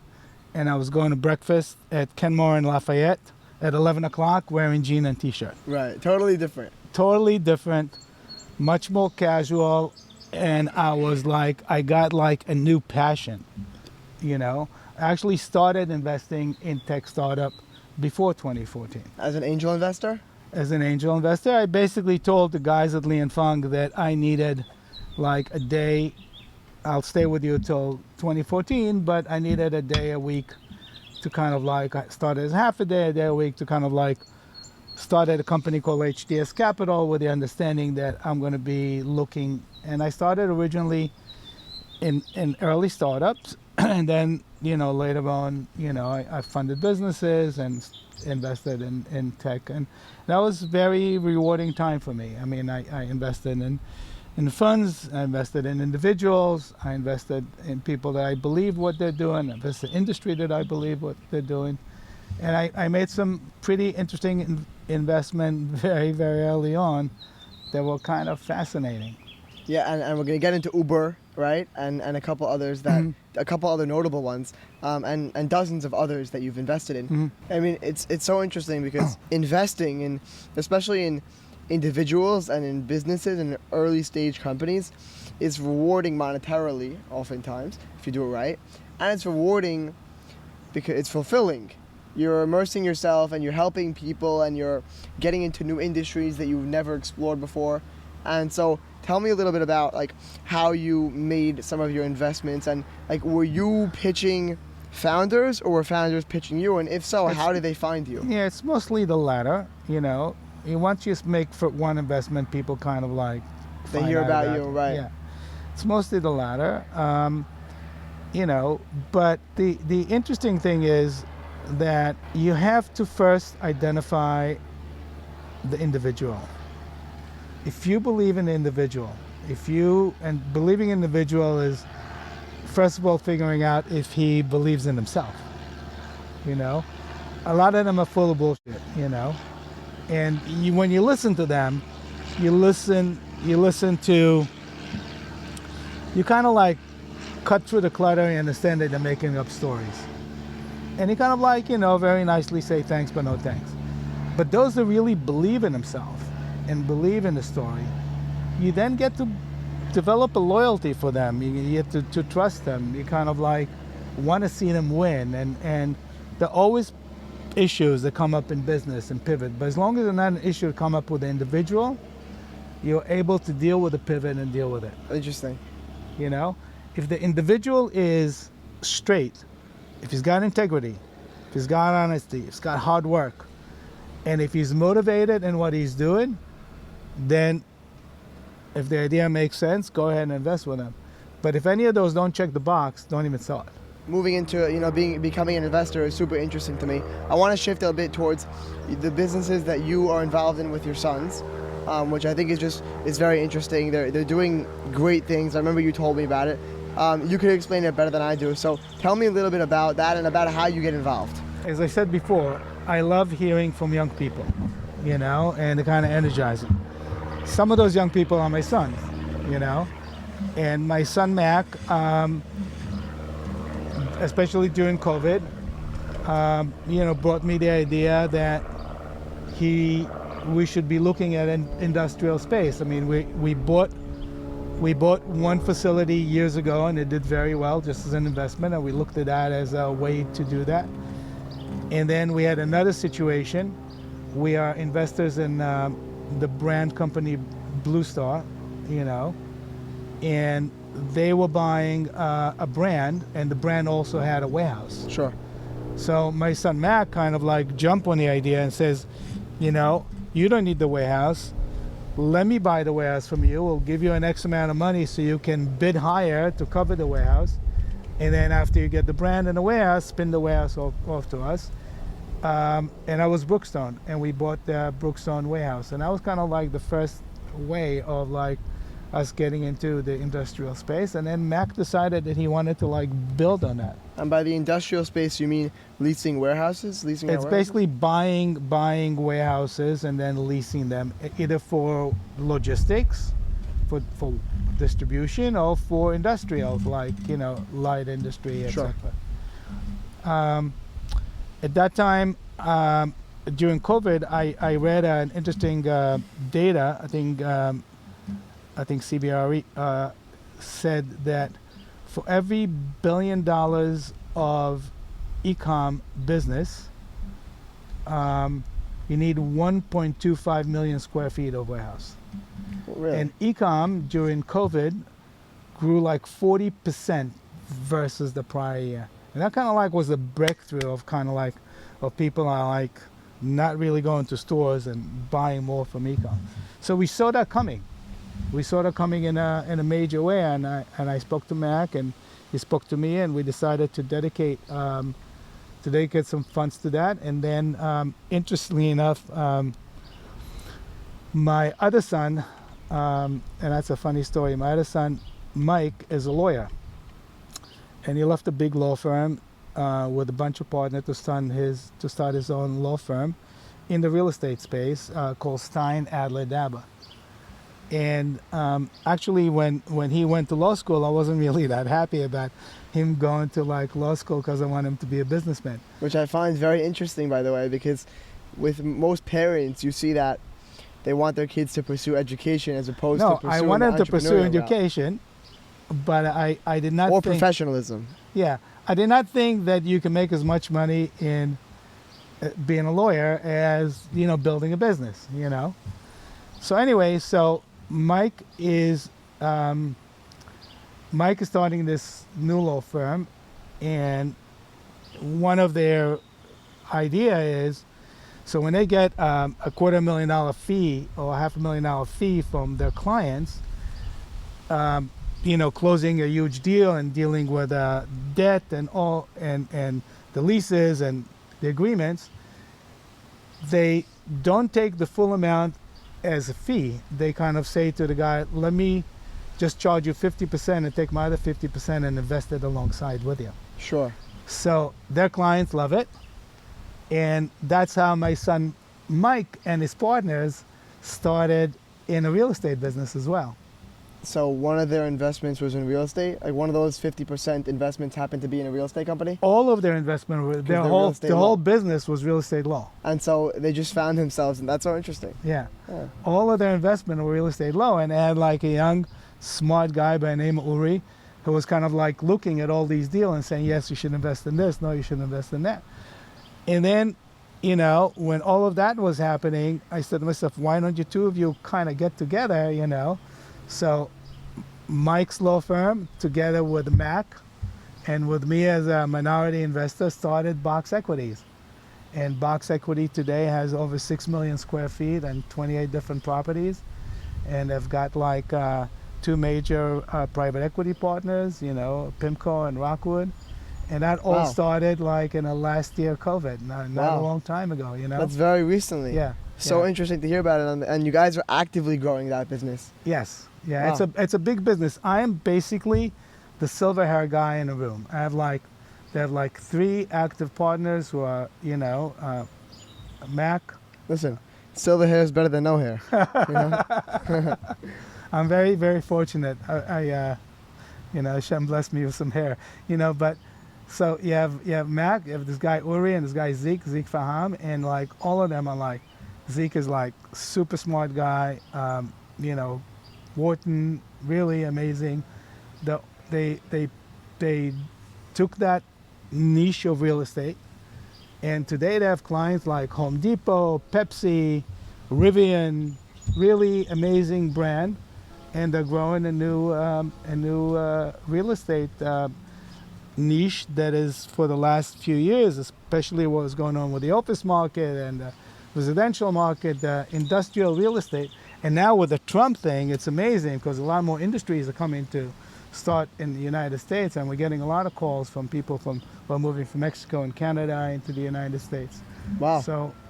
and I was going to breakfast at Kenmore and Lafayette at 11 o'clock wearing jean and T-shirt. Right, totally different. Totally different, much more casual, and I got like a new passion, you know. I actually started investing in tech startup before 2014. As an angel investor? As an angel investor, I basically told the guys at Li & Fung that I needed like a day. I'll stay with you till 2014, but I needed a day a week to kind of like, I started as half a day a week to kind of like started a company called HDS Capital with the understanding that I'm going to be looking, and I started originally in early startups, and then, you know, later on, you know, I funded businesses and invested in tech, and that was very rewarding time for me. I mean, I invested in funds, I invested in individuals, I invested in people that I believe what they're doing, I invested in industry that I believe what they're doing. And I made some pretty interesting investment very, very early on that were kind of fascinating. Yeah, and we're going to get into Uber, right? And a couple others that, a couple other notable ones, and dozens of others that you've invested in. I mean, it's so interesting because investing in, especially in individuals and in businesses and early stage companies, is rewarding monetarily oftentimes if you do it right, and it's rewarding because it's fulfilling. You're immersing yourself and you're helping people and you're getting into new industries that you've never explored before. And so tell me a little bit about like how you made some of your investments, and like, were you pitching founders or were founders pitching you, and if so, how did they find you? Yeah, it's mostly the latter, you know. Once you make for one investment, people kind of like they hear about you, right? Yeah, it's mostly the latter, you know. But the interesting thing is that you have to first identify the individual. If you believe in the individual, and believing in the individual is first of all figuring out if he believes in himself. You know, a lot of them are full of bullshit, you know. And when you listen to them, you kind of like cut through the clutter and understand that they're making up stories. And you kind of like, you know, very nicely say thanks, but no thanks. But those that really believe in themselves and believe in the story, you then get to develop a loyalty for them. You get to trust them. You kind of like want to see them win. And there are always issues that come up in business and pivot, but as long as there's not an issue to come up with the individual, you're able to deal with the pivot and deal with it. Interesting. You know, if the individual is straight, if he's got integrity, if he's got honesty, if he's got hard work, and if he's motivated in what he's doing, then if the idea makes sense, go ahead and invest with him. But if any of those don't check the box, don't even sell it. Moving into, you know, becoming an investor is super interesting to me. I want to shift a bit towards the businesses that you are involved in with your sons, which I think is very interesting. They're doing great things. I remember you told me about it. You could explain it better than I do. So tell me a little bit about that and about how you get involved. As I said before, I love hearing from young people, you know, and it kind of energizes them. Some of those young people are my sons, you know, and my son Mac, especially during COVID, you know, brought me the idea that we should be looking at an industrial space. I mean, we bought one facility years ago, and it did very well just as an investment, and we looked at that as a way to do that. And then we had another situation. We are investors in the brand company Blue Star, you know, and they were buying a brand, and the brand also had a warehouse. Sure. So my son Mac kind of like jumped on the idea and says, you know, you don't need the warehouse. Let me buy the warehouse from you. We'll give you an X amount of money so you can bid higher to cover the warehouse. And then after you get the brand and the warehouse, spin the warehouse off to us. And I was Brookstone, and we bought the Brookstone warehouse. And that was kind of like the first way of like us getting into the industrial space. And then Mac decided that he wanted to like build on that. And by the industrial space, you mean leasing warehouses? Leasing out It's warehouses? basically buying warehouses and then leasing them either for logistics, for distribution, or for industrial, like, you know, light industry, etc. Sure. At that time, during COVID, I read an interesting data. I think CBRE said that for every $1 billion of e-com business, you need 1.25 million square feet of warehouse. Really? And e-com during COVID grew like 40% versus the prior year. And that kind of like was a breakthrough of kind of like, of people are like not really going to stores and buying more from e-com. So we saw that coming. We saw that coming in a major way, and I spoke to Mac, and he spoke to me, and we decided to dedicate some funds to that. And then, interestingly enough, my other son, and that's a funny story. My other son, Mike, is a lawyer, and he left a big law firm with a bunch of partners to start his own law firm in the real estate space called Stein Adler Dabah. And actually, when he went to law school, I wasn't really that happy about him going to like law school because I want him to be a businessman. Which I find very interesting, by the way, because with most parents, you see that they want their kids to pursue education as opposed to pursuing I wanted to pursue entrepreneurial route. education, but I did not Or think, professionalism. Yeah, I did not think that you can make as much money in being a lawyer as, you know, building a business, you know. So anyway, so Mike is starting this new law firm, and one of their idea is, so when they get a $250,000 fee or $500,000 fee from their clients, you know, closing a huge deal and dealing with debt and all and the leases and the agreements, they don't take the full amount as a fee. They kind of say to the guy, let me just charge you 50% and take my other 50% and invest it alongside with you. Sure. So their clients love it. And that's how my son Mike and his partners started in a real estate business as well. So one of their investments was in real estate? Like one of those 50% investments happened to be in a real estate company? All of their investment, the whole business was real estate law. And so they just found themselves, and that's so interesting. Yeah. Yeah. All of their investment were real estate law, and they had like a young, smart guy by the name of Uri, who was kind of like looking at all these deals and saying, yes, you should invest in this, no, you should invest in that. And then, you know, when all of that was happening, I said to myself, why don't you two of you kind of get together, you know? So Mike's law firm, together with Mac and with me as a minority investor, started Box Equities. And Box Equity today has over 6 million square feet and 28 different properties. And they've got like 2 major private equity partners, you know, PIMCO and Rockwood. And that all started like in the last year of COVID, not a long time ago, you know? That's very recently. Yeah. So interesting to hear about it, and you guys are actively growing that business. Yes. Yeah, it's a big business. I am basically the silver hair guy in the room. They have like 3 active partners who are, you know, Mac. Listen, silver hair is better than no hair. You know? I'm very, very fortunate. I you know, Hashem blessed me with some hair, you know. But so you have Mac, you have this guy Uri and this guy Zeke Faham, and like all of them are like, Zeke is like super smart guy, you know. Walton, really amazing. They took that niche of real estate, and today they have clients like Home Depot, Pepsi, Rivian, really amazing brand, and they're growing a new real estate niche that is for the last few years, especially what was going on with the office market and the residential market, the industrial real estate. And now with the Trump thing, it's amazing because a lot more industries are coming to start in the United States, and we're getting a lot of calls from people who are moving from Mexico and Canada into the United States. Wow.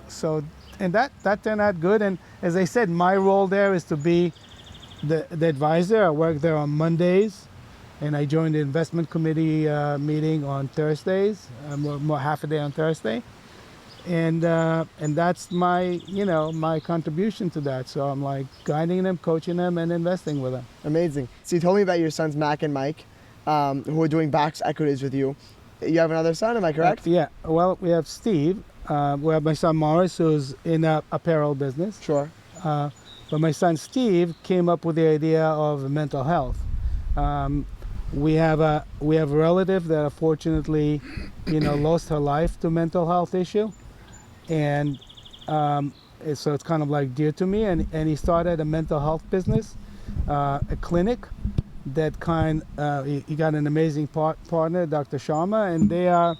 So and that turned out good. And as I said, my role there is to be the advisor. I work there on Mondays, and I joined the investment committee meeting on Thursdays, more half a day on Thursday, and that's my my contribution to that. So I'm like guiding them, coaching them, and investing with them. Amazing. So you told me about your sons Mac and Mike, who are doing Box Equities with you. You have another son, am I correct? Yeah. Well, we have Steve. We have my son Morris, who's in a apparel business. Sure. But my son Steve came up with the idea of mental health. We have a relative that unfortunately, lost her life to mental health issue, and so it's kind of like dear to me. And he started a mental health business, a clinic that he got an amazing partner, Dr. Sharma, and they are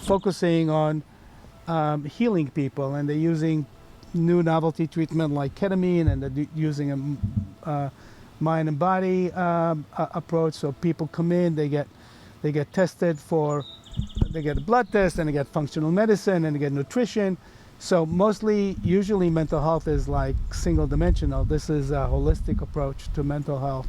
focusing on healing people, and they're using new novelty treatment like ketamine, and they're using a mind and body approach. So people come in, they get tested they get a blood test, and they get functional medicine, and they get nutrition. So usually mental health is like single dimensional. This is a holistic approach to mental health,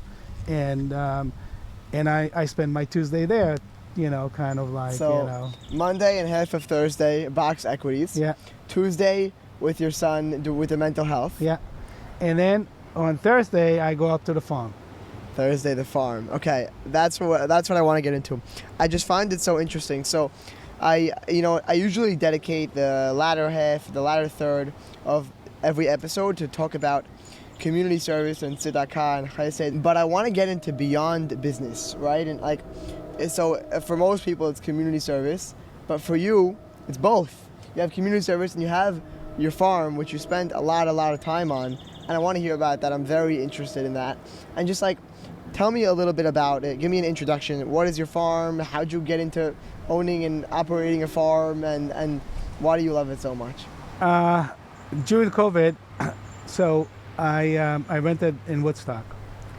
and I spend my Tuesday there, kind of like, So Monday and half of Thursday, Box Equities. Yeah. Tuesday with your son with the mental health. Yeah. And then on Thursday, I go up to the farm. Thursday, the farm. Okay, that's what I want to get into. I just find it so interesting. So, I usually dedicate the latter third of every episode to talk about community service and tzedakah and chesed, but I want to get into beyond business, right? And so for most people, it's community service, but for you, it's both. You have community service and you have your farm, which you spend a lot of time on, and I want to hear about that. I'm very interested in that. And just tell me a little bit about it. Give me an introduction. What is your farm? How'd you get into owning and operating a farm, and why do you love it so much? During COVID, so I rented in Woodstock,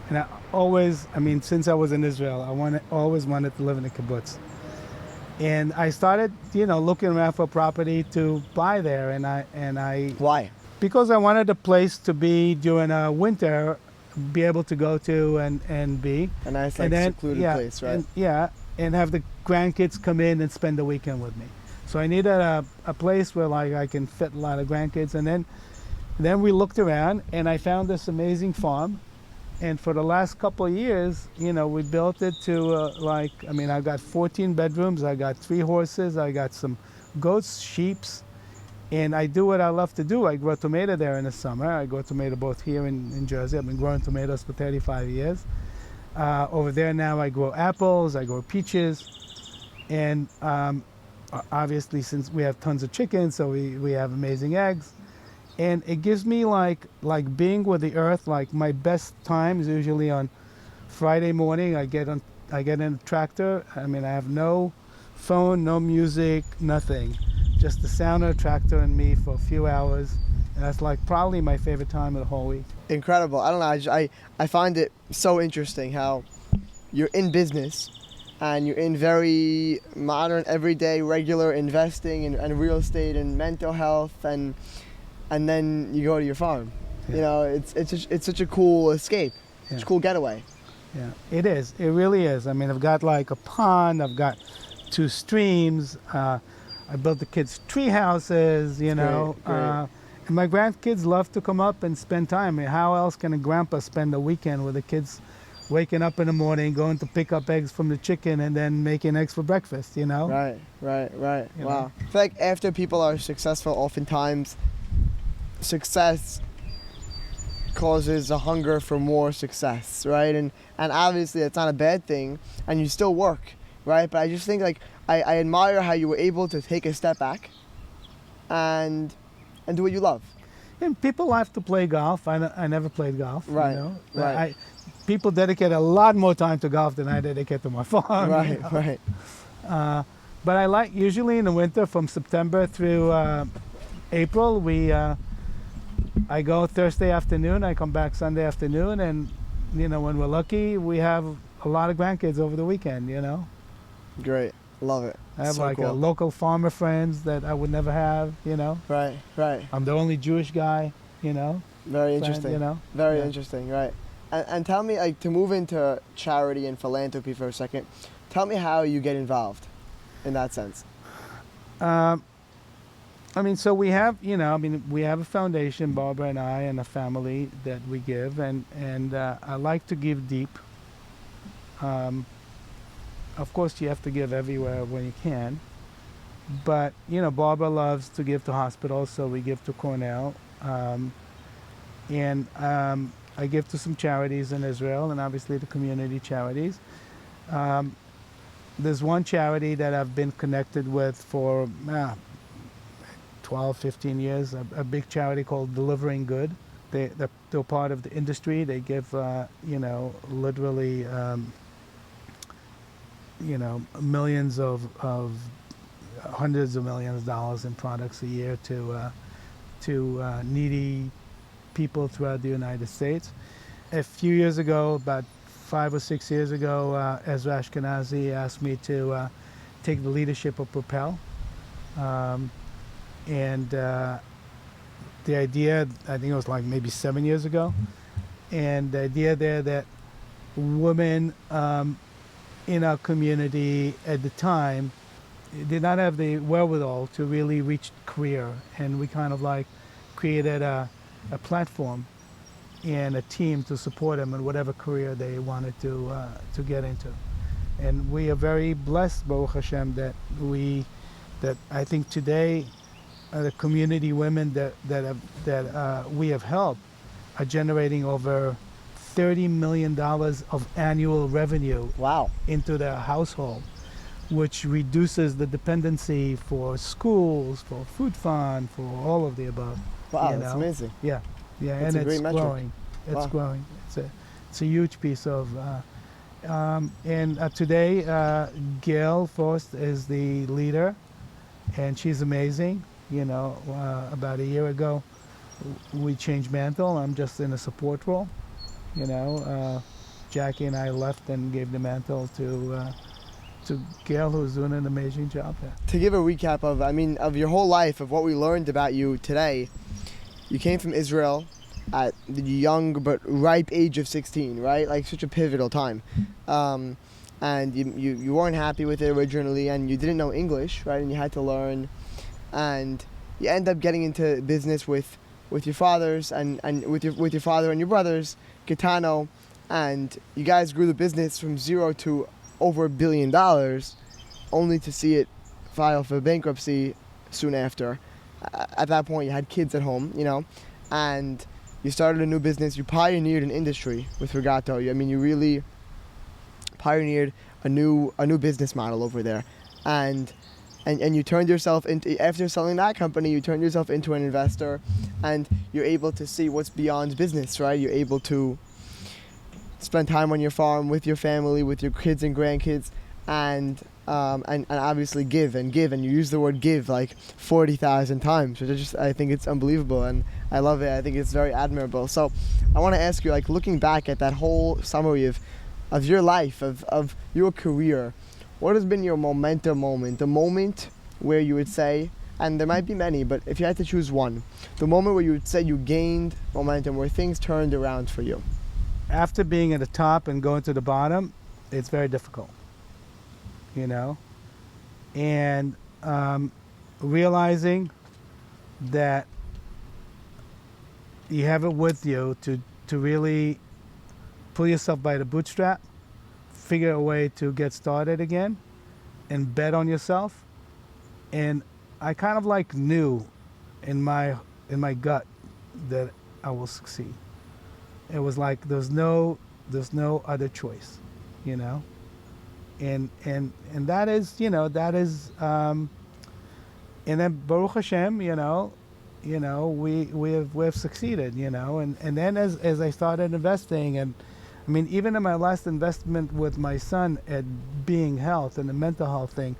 and since I was in Israel, I always wanted to live in a kibbutz. And I started, looking around for property to buy there, and I. Why? Because I wanted a place to be during winter, be able to go to and be. A nice, secluded place, right? And have the grandkids come in and spend the weekend with me. So I needed a place where I can fit a lot of grandkids. And then we looked around, and I found this amazing farm. And for the last couple of years, we built it to I've got 14 bedrooms, I got 3 horses, I got some goats, sheeps, and I do what I love to do. I grow tomato there in the summer. I grow tomato both here in Jersey. I've been growing tomatoes for 35 years. Over there now I grow apples, I grow peaches, and obviously since we have tons of chickens, so we have amazing eggs. And it gives me like being with the earth. Like my best time is usually on Friday morning. I get in a tractor. I have no phone, no music, nothing. Just the sound of the tractor and me for a few hours. And that's probably my favorite time of the whole week. Incredible. I don't know. I find it so interesting how you're in business and you're in very modern, everyday, regular investing and real estate and mental health and then you go to your farm. Yeah. It's such a cool escape. Yeah. It's a cool getaway. Yeah, it is. It really is. I've got a pond. I've got 2 streams. I built the kids' tree houses. Great. And my grandkids love to come up and spend time. How else can a grandpa spend the weekend with the kids, waking up in the morning, going to pick up eggs from the chicken, and then making eggs for breakfast? Right. Wow. know? I feel like after people are successful, oftentimes success causes a hunger for more success, right? And obviously it's not a bad thing, and you still work, right? But I just think I admire how you were able to take a step back and do what you love. And people have to play golf. I never played golf. Right. Right. People dedicate a lot more time to golf than I dedicate to my farm. Right. But I usually in the winter from September through April, I go Thursday afternoon, I come back Sunday afternoon, and when we're lucky, we have a lot of grandkids over the weekend. Great. Love it. I have so cool. a local farmer friends that I would never have. Right. I'm the only Jewish guy. Very interesting. Very interesting. Right. And tell me, like, to move into charity and philanthropy for a second, tell me how you get involved in that sense. I mean, so we have, we have a foundation, Barbara and I, and a family that we give, and I like to give deep. Of course, you have to give everywhere when you can, but Barbara loves to give to hospitals, so we give to Cornell, and I give to some charities in Israel, and obviously the community charities. There's one charity that I've been connected with for 12, 15 years, a big charity called Delivering Good. They're part of the industry. They give, literally, millions of hundreds of millions of dollars in products a year to needy people throughout the United States. A few years ago, about 5 or 6 years ago, Ezra Ashkenazi asked me to take the leadership of PROPEL. And the idea, I think it was like maybe 7 years ago, and the idea there that women in our community at the time did not have the wherewithal to really reach career, and we kind of like created a platform and a team to support them in whatever career they wanted to get into. And we are very blessed, Baruch Hashem, that I think today the community women that we have helped are generating over $30 million of annual revenue. Wow. Into their household, which reduces the dependency for schools, for food fund, for all of the above. Wow, that's amazing. Yeah, That's and a great it's metric. growing. It's Wow. growing. It's a huge piece of. And today, Gail Forst is the leader, and she's amazing. About a year ago, we changed mantle. I'm just in a support role. Jackie and I left and gave the mantle to Gail, who's doing an amazing job there. To give a recap of your whole life, of what we learned about you today, you came from Israel at the young but ripe age of 16, right? Like such a pivotal time. And you weren't happy with it originally, and you didn't know English, right? And you had to learn. And you end up getting into business with your fathers and with your father and your brothers, Gitano, and you guys grew the business from zero to over $1 billion, only to see it file for bankruptcy soon after. At that point, you had kids at home, and you started a new business. You pioneered an industry with Regatta. You really pioneered a new business model over there, and you turned yourself into, after selling that company, you turned yourself into an investor, and you're able to see what's beyond business, right? You're able to spend time on your farm with your family, with your kids and grandkids, and obviously give, and you use the word give like 40,000 times, which I think it's unbelievable, and I love it. I think it's very admirable. So I want to ask you, like, looking back at that whole summary of your life, of your career, what has been your momentum moment, the moment where you would say, and there might be many, but if you had to choose one, the moment where you would say you gained momentum, where things turned around for you? After being at the top and going to the bottom, it's very difficult, and realizing that you have it with you to really pull yourself by the bootstrap, figure a way to get started again, and bet on yourself. And I kind of like knew in my gut that I will succeed. It was like there's no other choice, and that is and then Baruch Hashem, we have succeeded, and then as I started investing, and even in my last investment with my son at Being Health and the mental health thing,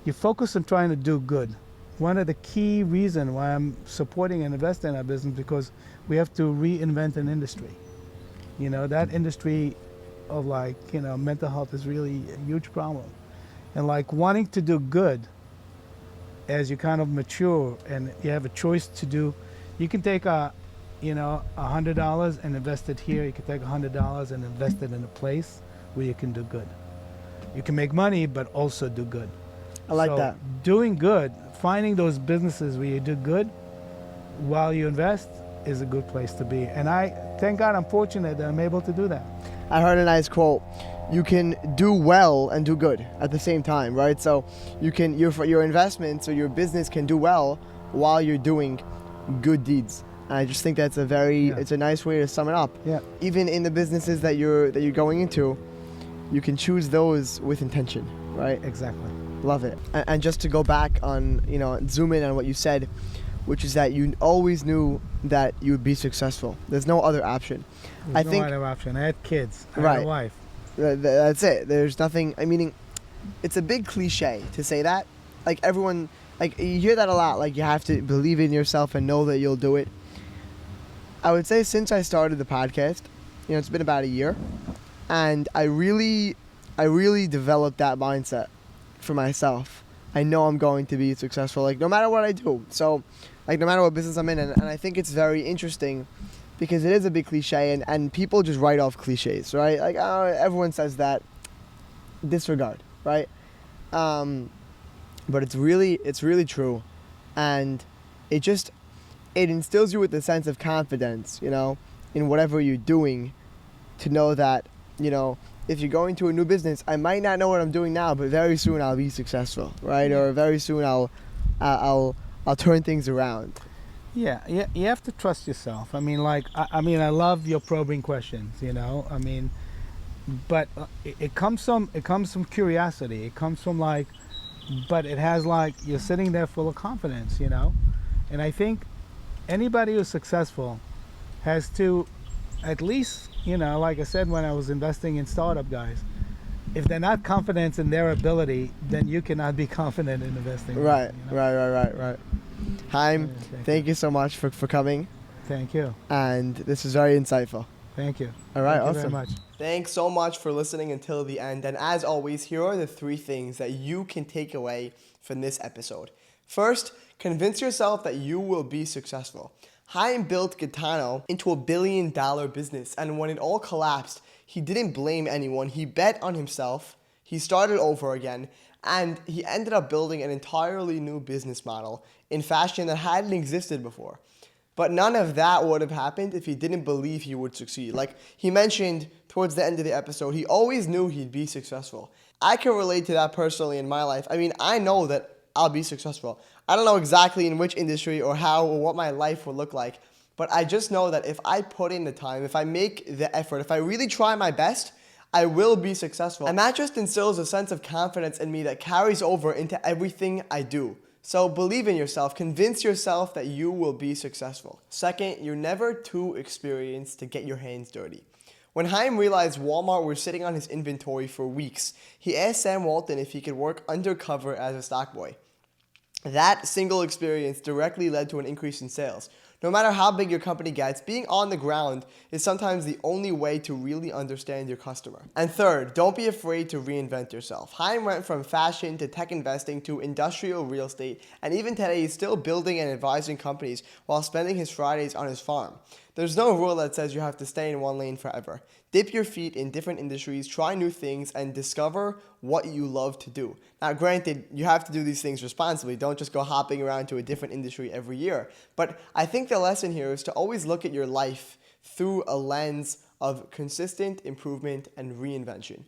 you focus on trying to do good. One of the key reasons why I'm supporting and investing in our business, because we have to reinvent an industry. That industry of mental health is really a huge problem. And wanting to do good as you kind of mature and you have a choice to do, you can take a $100 and invest it here. You can take $100 and invest it in a place where you can do good. You can make money, but also do good. I like So that. doing good, finding those businesses where you do good while you invest is a good place to be. And thank God, I'm fortunate that I'm able to do that. I heard a nice quote. You can do well and do good at the same time, right? So you can your investments or your business can do well while you're doing good deeds. And I just think that's it's a nice way to sum it up. Yeah. Even in the businesses that you're going into, you can choose those with intention, right? Exactly. Love it. And just to go back on, zoom in on what you said, which is that you always knew that you would be successful. There's no other option. There's no other option. I had kids. I had a wife. That's it. There's nothing. It's a big cliche to say that. Like everyone, like you hear that a lot. Like you have to believe in yourself and know that you'll do it. I would say since I started the podcast, it's been about a year, and I really developed that mindset for myself. I know I'm going to be successful, like no matter what I do. So, like no matter what business I'm in, and I think it's very interesting because it is a big cliche, and people just write off cliches, right? Like, oh, everyone says that. Disregard, right? But it's really true, and it instills you with a sense of confidence, in whatever you're doing, to know that, if you're going to a new business, I might not know what I'm doing now, but very soon I'll be successful, right? Or very soon I'll turn things around. Yeah, you have to trust yourself. I love your probing questions, but it comes from curiosity. It comes from but it has you're sitting there full of confidence, and I think anybody who's successful has to at least, like I said when I was investing in startup guys, if they're not confident in their ability, then you cannot be confident in investing. Right. Haim, thank you so much for coming. Thank you. And this is very insightful. Thank you. All right, Thank awesome. you very much. Thanks so much for listening until the end. And as always, here are the 3 things that you can take away from this episode. First, convince yourself that you will be successful. Haim built Gitano into $1 billion business, and when it all collapsed, he didn't blame anyone. He bet on himself, he started over again, and he ended up building an entirely new business model in fashion that hadn't existed before. But none of that would have happened if he didn't believe he would succeed. Like he mentioned towards the end of the episode, he always knew he'd be successful. I can relate to that personally in my life. I know that I'll be successful. I don't know exactly in which industry or how or what my life will look like, but I just know that if I put in the time, if I make the effort, if I really try my best, I will be successful. And that just instills a sense of confidence in me that carries over into everything I do. So believe in yourself, convince yourself that you will be successful. Second, you're never too experienced to get your hands dirty. When Haim realized Walmart were sitting on his inventory for weeks, he asked Sam Walton if he could work undercover as a stock boy. That single experience directly led to an increase in sales. No matter how big your company gets, being on the ground is sometimes the only way to really understand your customer. And third, don't be afraid to reinvent yourself. Haim went from fashion to tech investing to industrial real estate, and even today he's still building and advising companies while spending his Fridays on his farm. There's no rule that says you have to stay in one lane forever. Dip your feet in different industries, try new things, and discover what you love to do. Now, granted, you have to do these things responsibly. Don't just go hopping around to a different industry every year. But I think the lesson here is to always look at your life through a lens of consistent improvement and reinvention.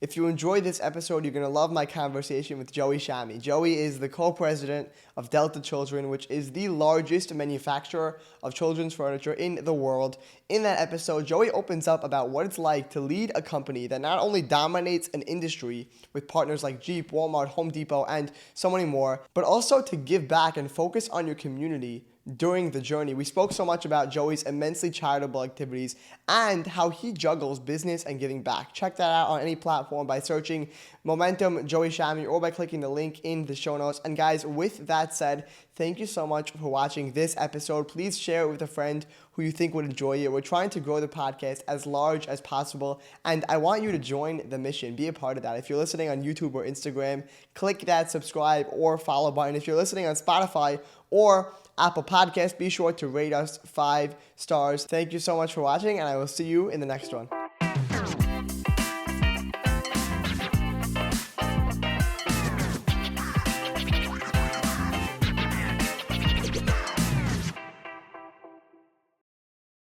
If you enjoyed this episode, you're going to love my conversation with Joey Shami. Joey is the co-president of Delta Children, which is the largest manufacturer of children's furniture in the world. In that episode, Joey opens up about what it's like to lead a company that not only dominates an industry with partners like Jeep, Walmart, Home Depot, and so many more, but also to give back and focus on your community during the journey. We spoke so much about Joey's immensely charitable activities and how he juggles business and giving back. Check that out on any platform by searching Momentum Joey Shami or by clicking the link in the show notes. And guys, with that said, Thank you so much for watching this episode. Please share it with a friend who you think would enjoy it. We're trying to grow the podcast as large as possible, and I want you to join the mission. Be a part of that. If you're listening on YouTube or Instagram, click that subscribe or follow button. If you're listening on Spotify or Apple Podcasts, be sure to rate us 5 stars. Thank you so much for watching, and I will see you in the next one.